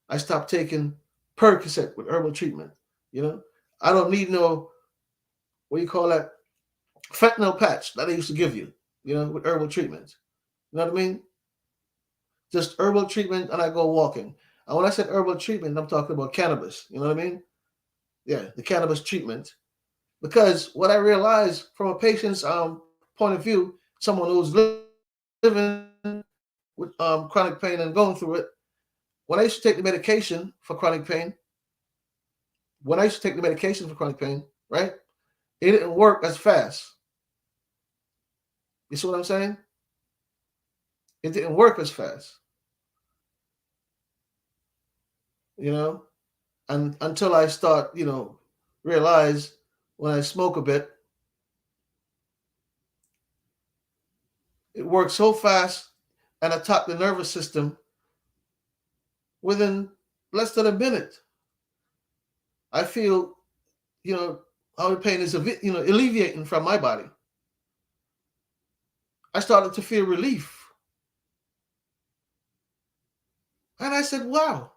I stopped taking Percocet with herbal treatment. You know, I don't need no what do you call that fentanyl patch that they used to give you. With herbal treatments. You know what I mean? Just herbal treatment, and I go walking. And when I said herbal treatment, I'm talking about cannabis. You know what I mean? Yeah, the cannabis treatment. Because what I realized from a patient's point of view, someone who's living with chronic pain and going through it, when I used to take the medication for chronic pain, right? It didn't work as fast. You see what I'm saying? It didn't work as fast, you know? And until I start, realize when I smoke a bit, it works so fast and attack the nervous system within less than a minute. I feel, you know, how the pain is, alleviating from my body. I started to feel relief. And I said, wow.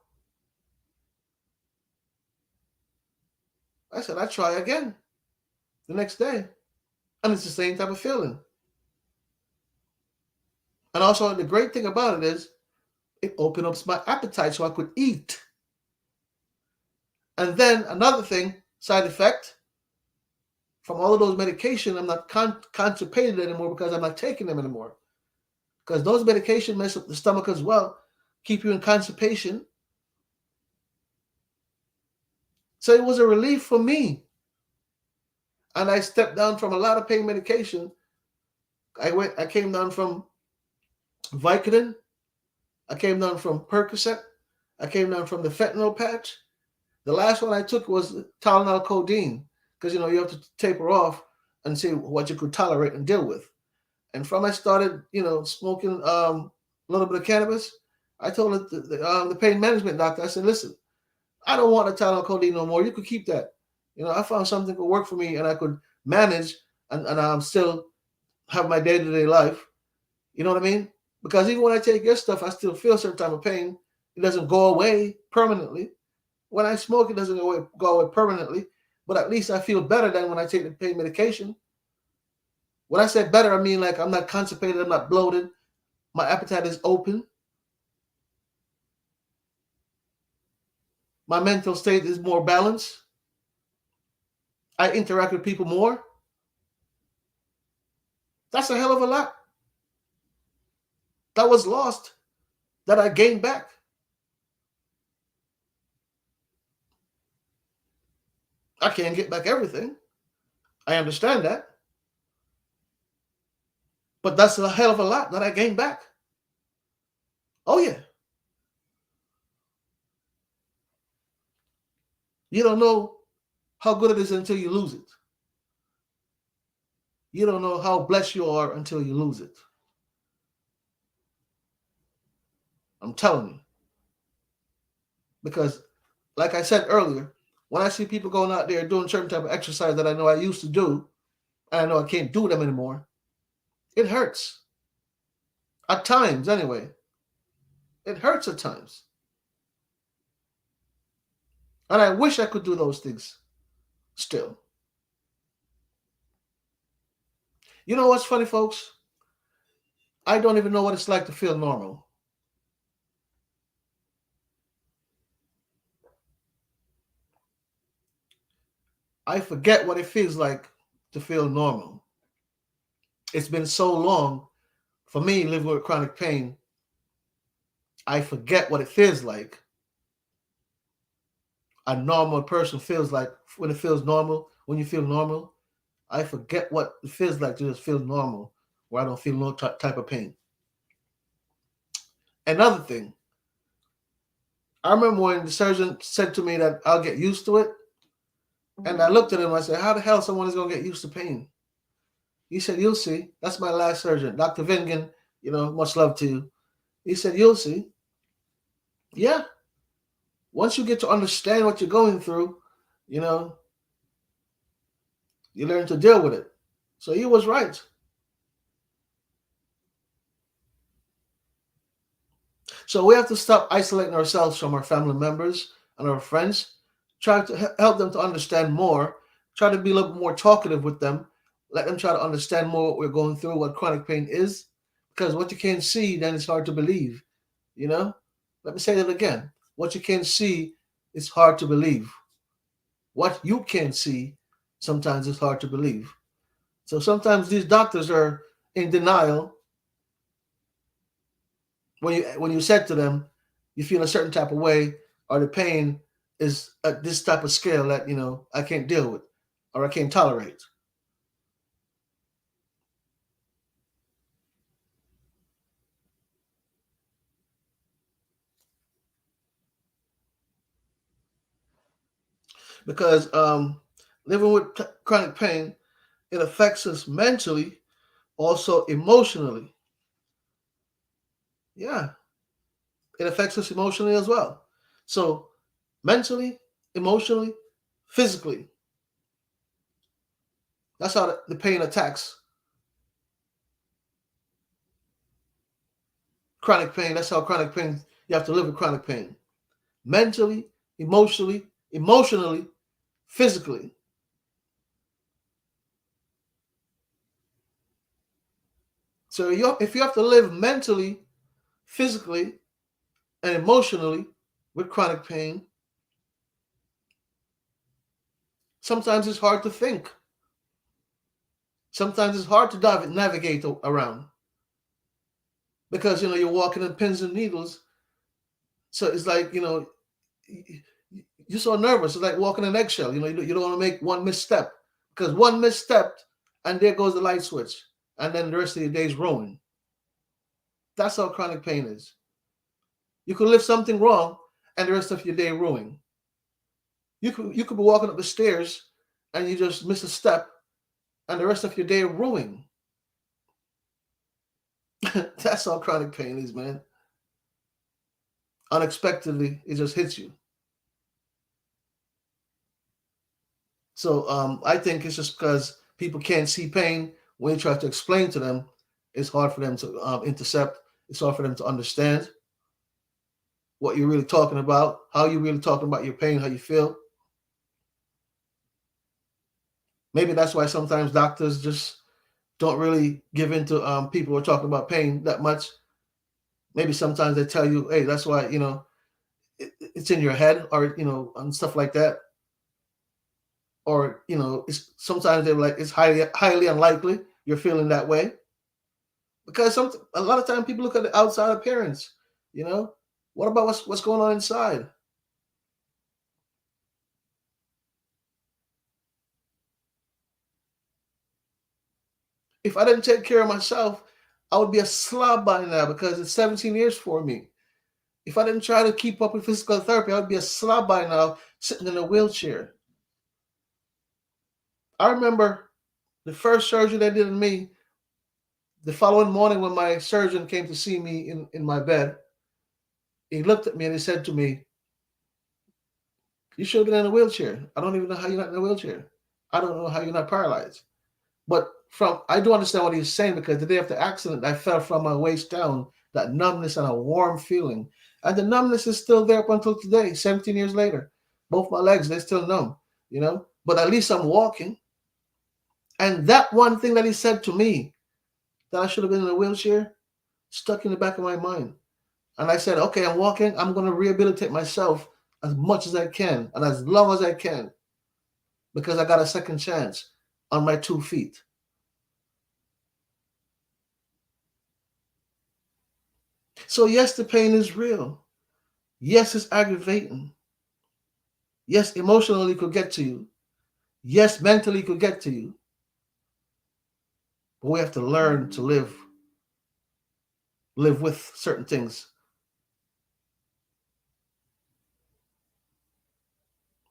I said, I try again the next day. And it's the same type of feeling. And also, the great thing about it is it opened up my appetite so I could eat. And then another thing, side effect, from all of those medication, I'm not constipated anymore because I'm not taking them anymore. Because those medications mess up the stomach as well, keep you in constipation. So it was a relief for me. And I stepped down from a lot of pain medication. I came down from Vicodin. I came down from Percocet. I came down from the fentanyl patch. The last one I took was Tylenol codeine, because you have to taper off and see what you could tolerate and deal with. And from I started, smoking a little bit of cannabis, I told the pain management doctor, I said, listen, I don't want the Tylenol codeine no more. You could keep that. I found something that could work for me and I could manage and still have my day to day life. You know what I mean? Because even when I take your stuff, I still feel a certain type of pain. It doesn't go away permanently. When I smoke, it doesn't go away permanently, but at least I feel better than when I take the pain medication. When I say better, I mean like I'm not constipated, I'm not bloated, my appetite is open, my mental state is more balanced, I interact with people more. That's a hell of a lot that was lost that I gained back. I can't get back everything. I understand that. But that's a hell of a lot that I gained back. Oh, yeah. You don't know how good it is until you lose it. You don't know how blessed you are until you lose it. I'm telling you. Because, like I said earlier, when I see people going out there doing certain type of exercise that I know I used to do, and I know I can't do them anymore, it hurts. At times, anyway. It hurts at times. And I wish I could do those things still. You know what's funny, folks? I don't even know what it's like to feel normal. I forget what it feels like to feel normal. It's been so long for me living with chronic pain. I forget what it feels like a normal person feels like when it feels normal, when you feel normal. I forget what it feels like to just feel normal, where I don't feel no type of pain. Another thing, I remember when the surgeon said to me that I'll get used to it, and I looked at him and I said, "How the hell someone is going to get used to pain?" He said, "You'll see." That's my last surgeon, Dr. Vingan. Much love to you. He said, "You'll see." Yeah, once you get to understand what you're going through, you know, you learn to deal with it. So he was right. So we have to stop isolating ourselves from our family members and our friends. Try to help them to understand more. Try to be a little bit more talkative with them. Let them try to understand more what we're going through, what chronic pain is. Because what you can't see, then it's hard to believe. You know? Let me say that again. What you can't see is hard to believe. What you can't see, sometimes it's hard to believe. So sometimes these doctors are in denial when you said to them you feel a certain type of way or the pain is at this type of scale that I can't deal with or I can't tolerate, because living with chronic pain, it affects us mentally, also emotionally. Yeah, it affects us emotionally as well. So mentally, emotionally, physically, that's how the pain attacks. Chronic pain, that's how chronic pain, you have to live with chronic pain mentally, emotionally, physically. So if you have to live mentally, physically, and emotionally with chronic pain, sometimes it's hard to think. Sometimes it's hard to navigate around because you're walking in pins and needles. So it's like you're so nervous. It's like walking an eggshell. You don't want to make one misstep because one misstep and there goes the light switch, and then the rest of your day is ruined. That's how chronic pain is. You could live something wrong, and the rest of your day ruined. You could be walking up the stairs, and you just miss a step, and the rest of your day ruined. That's how chronic pain is, man. Unexpectedly, it just hits you. So I think it's just because people can't see pain. When you try to explain to them, it's hard for them to intercept. It's hard for them to understand what you're really talking about, how you're really talking about your pain, how you feel. Maybe that's why sometimes doctors just don't really give into people who are talking about pain that much. Maybe sometimes they tell you, hey, that's why, it's in your head or, and stuff like that. Or, it's sometimes they're like, it's highly unlikely you're feeling that way. Because a lot of time people look at the outside appearance, you know. What about what's going on inside? If I didn't take care of myself, I would be a slob by now because it's 17 years for me. If I didn't try to keep up with physical therapy, I would be a slob by now sitting in a wheelchair. I remember the first surgery they did on me, the following morning when my surgeon came to see me in my bed, he looked at me and he said to me, "You should have been in a wheelchair. I don't even know how you're not in a wheelchair. I don't know how you're not paralyzed." But I do understand what he's saying because the day after the accident, I felt from my waist down that numbness and a warm feeling. And the numbness is still there up until today, 17 years later. Both my legs, they're still numb, you know, but at least I'm walking. And that one thing that he said to me, that I should have been in a wheelchair, stuck in the back of my mind. And I said, okay, I'm walking. I'm going to rehabilitate myself as much as I can and as long as I can, because I got a second chance on my 2 feet. So, yes, the pain is real. Yes, it's aggravating. Yes, emotionally it could get to you. Yes, mentally it could get to you. But we have to learn to live with certain things.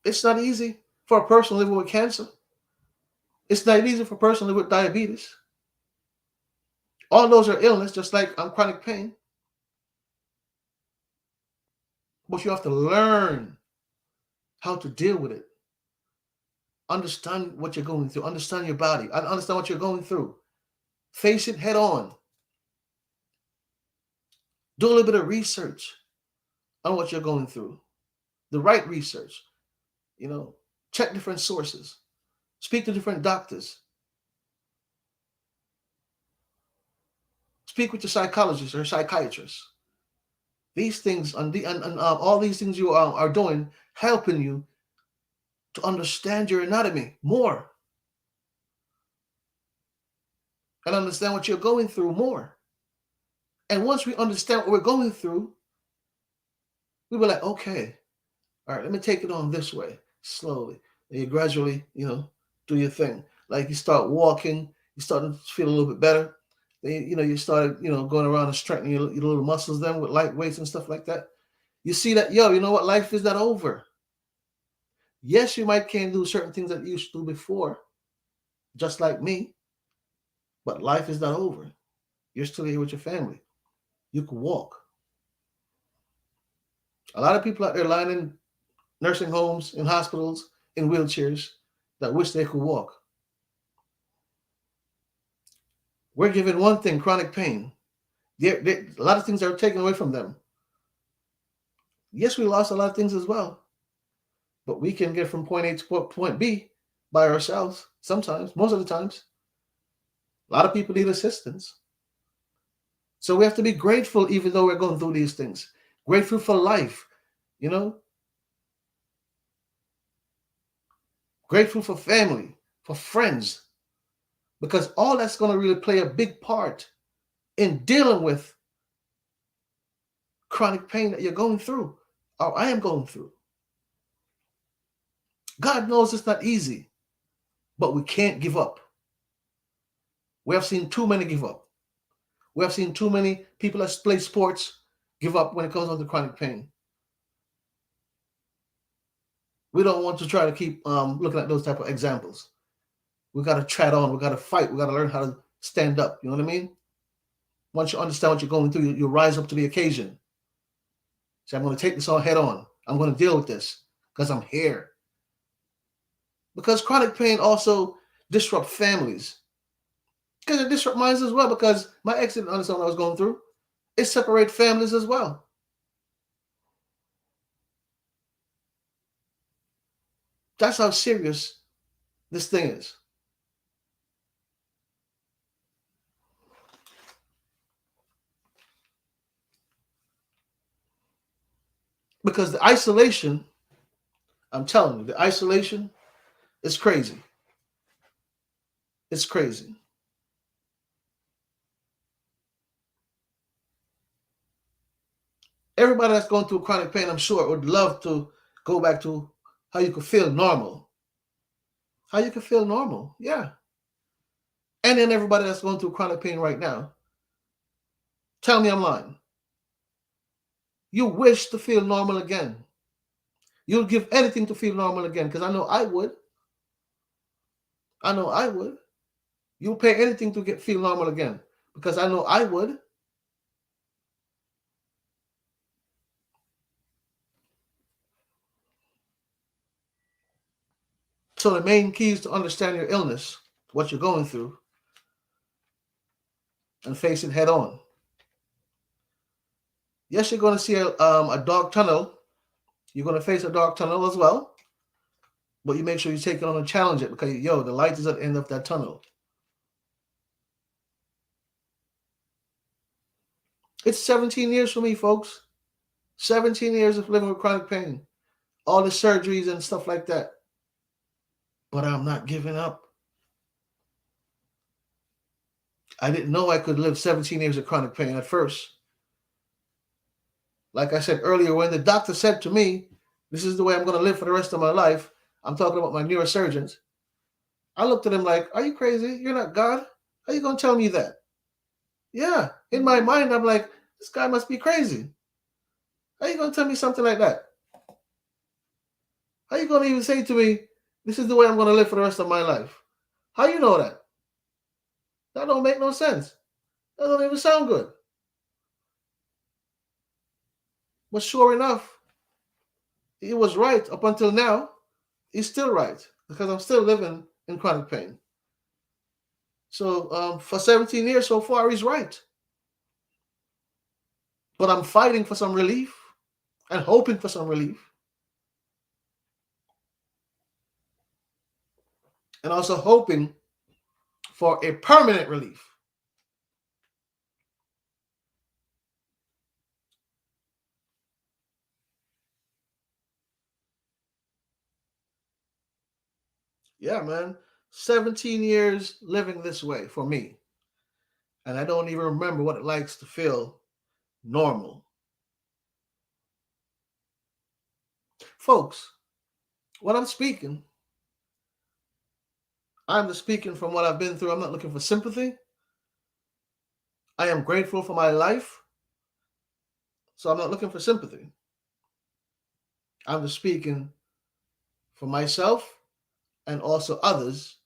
It's not easy for a person living with cancer. It's not easy for a person living with diabetes. All those are illness, just like chronic pain. But you have to learn how to deal with it. Understand what you're going through. Understand your body. Understand what you're going through. Face it head on. Do a little bit of research on what you're going through. The right research. You know, check different sources. Speak to different doctors. Speak with your psychologist or psychiatrist. These things and all these things you are doing, helping you to understand your anatomy more and understand what you're going through more. And once we understand what we're going through, we were like, okay, all right, let me take it on this way, slowly. And you gradually, do your thing. Like you start walking, you start to feel a little bit better. Then, you started, going around and strengthening your little muscles then with light weights and stuff like that. You see that, you know what? Life is not over. Yes, you might can't do certain things that you used to do before, just like me, but life is not over. You're still here with your family. You can walk. A lot of people out there lying in nursing homes, in hospitals, in wheelchairs that wish they could walk. We're given one thing, chronic pain. A lot of things are taken away from them. Yes, we lost a lot of things as well, but we can get from point A to point B by ourselves sometimes, most of the times. A lot of people need assistance. So we have to be grateful even though we're going through these things. Grateful for life, you know? Grateful for family, for friends, because all that's going to really play a big part in dealing with chronic pain that you're going through, or I am going through. God knows it's not easy, but we can't give up. We have seen too many give up. We have seen too many people that play sports give up when it comes on to chronic pain. We don't want to try to keep looking at those type of examples. We got to tread on. We got to fight. We got to learn how to stand up. You know what I mean? Once you understand what you're going through, you rise up to the occasion. Say, I'm going to take this all head on. I'm going to deal with this because I'm here. Because chronic pain also disrupts families. Because it disrupts mine as well. Because my ex didn't understand what I was going through. It separates families as well. That's how serious this thing is. Because the isolation, I'm telling you, the isolation is crazy. It's crazy. Everybody that's going through chronic pain, I'm sure, would love to go back to how you could feel normal. How you could feel normal, yeah. And then everybody that's going through chronic pain right now, tell me I'm lying. You wish to feel normal again. You'll give anything to feel normal again, because I know I would. I know I would. You'll pay anything to feel normal again, because I know I would. So the main key is to understand your illness, what you're going through, and face it head on. Yes, you're going to see a dark tunnel You're going to face a dark tunnel as well, but you make sure you take it on and challenge it because, yo, the light is at the end of that tunnel. It's 17 years for me, folks. 17 years of living with chronic pain, all the surgeries and stuff like that. But I'm not giving up. I didn't know I could live 17 years of chronic pain at first. Like I said earlier, when the doctor said to me, this is the way I'm going to live for the rest of my life, I'm talking about my neurosurgeons. I looked at him like, are you crazy? You're not God. How are you going to tell me that? Yeah. In my mind, I'm like, this guy must be crazy. How are you going to tell me something like that? How are you going to even say to me, this is the way I'm going to live for the rest of my life? How you know that? That don't make no sense. That don't even sound good. But sure enough, he was right up until now. He's still right because I'm still living in chronic pain. So for 17 years so far, he's right. But I'm fighting for some relief and hoping for some relief. And also hoping for a permanent relief. Yeah, man. 17 years living this way for me. And I don't even remember what it likes to feel normal. Folks, when I'm speaking, I'm just speaking from what I've been through. I'm not looking for sympathy. I am grateful for my life. So I'm not looking for sympathy. I'm just speaking for myself and also others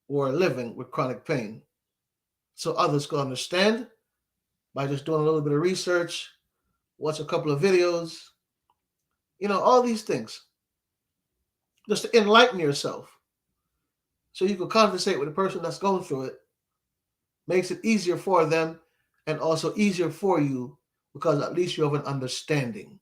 who are living with chronic pain. So others can understand by just doing a little bit of research, watch a couple of videos, all these things. Just to enlighten yourself. So you can conversate with the person that's going through it. Makes it easier for them and also easier for you because at least you have an understanding.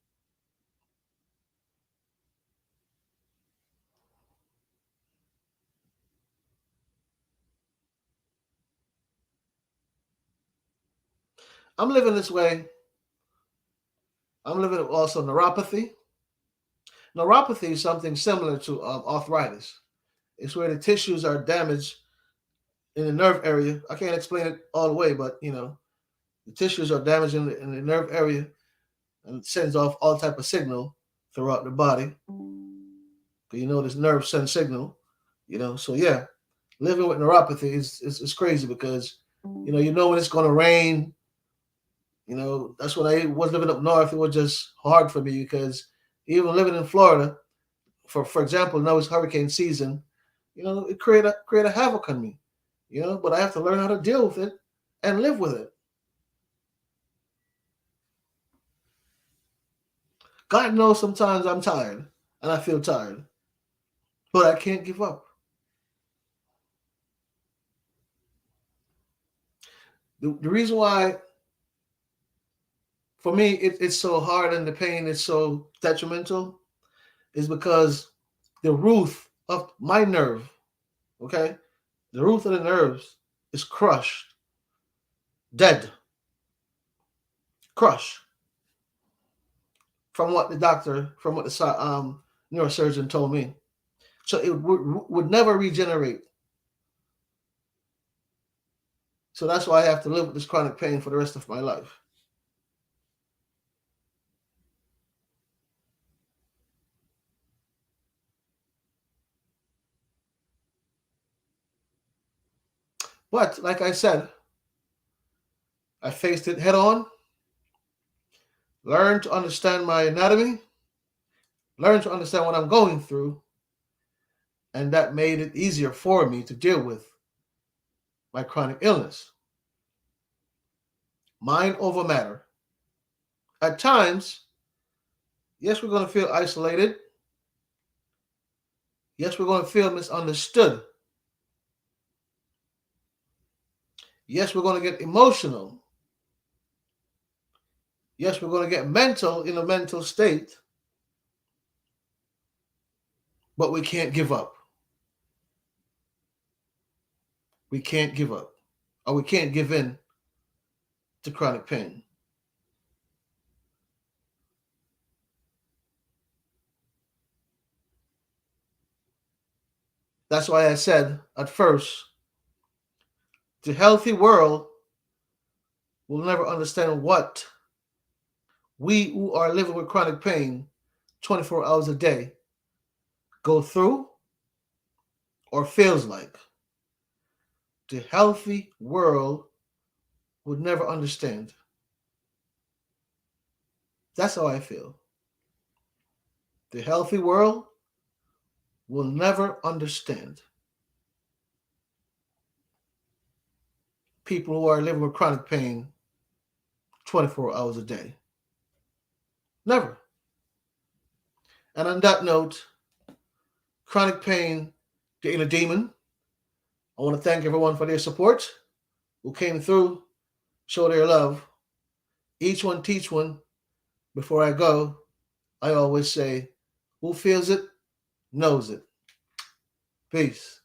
I'm living this way. I'm living with also neuropathy. Neuropathy is something similar to arthritis. It's where the tissues are damaged in the nerve area. I can't explain it all the way, but the tissues are damaged in the nerve area and it sends off all type of signal throughout the body. This nerve sends signal. So yeah, living with neuropathy is crazy because when it's going to rain. That's when I was living up north. It was just hard for me because even living in Florida, for example, now it's hurricane season. It create a havoc on me. But I have to learn how to deal with it and live with it. God knows sometimes I'm tired and I feel tired, but I can't give up. The reason why for me it's so hard and the pain is so detrimental is because the root of my nerve, okay, the root of the nerves is crushed, dead, crushed. From what the neurosurgeon told me. So it would never regenerate. So that's why I have to live with this chronic pain for the rest of my life. But like I said, I faced it head on, learned to understand my anatomy, learned to understand what I'm going through, and that made it easier for me to deal with my chronic illness. Mind over matter. At times, yes, we're going to feel isolated. Yes, we're going to feel misunderstood. Yes, we're going to get emotional. Yes, we're going to get mental in a mental state. but we can't give up. We can't give up, or we can't give in to chronic pain. That's why I said at first, the healthy world will never understand what we who are living with chronic pain 24 hours a day go through or feels like. The healthy world would never understand. That's how I feel. The healthy world will never understand people who are living with chronic pain 24 hours a day. Never. And on that note, chronic pain getting a demon. I want to thank everyone for their support who came through, show their love. Each one teach one. Before I go, I always say, who feels it knows it. Peace.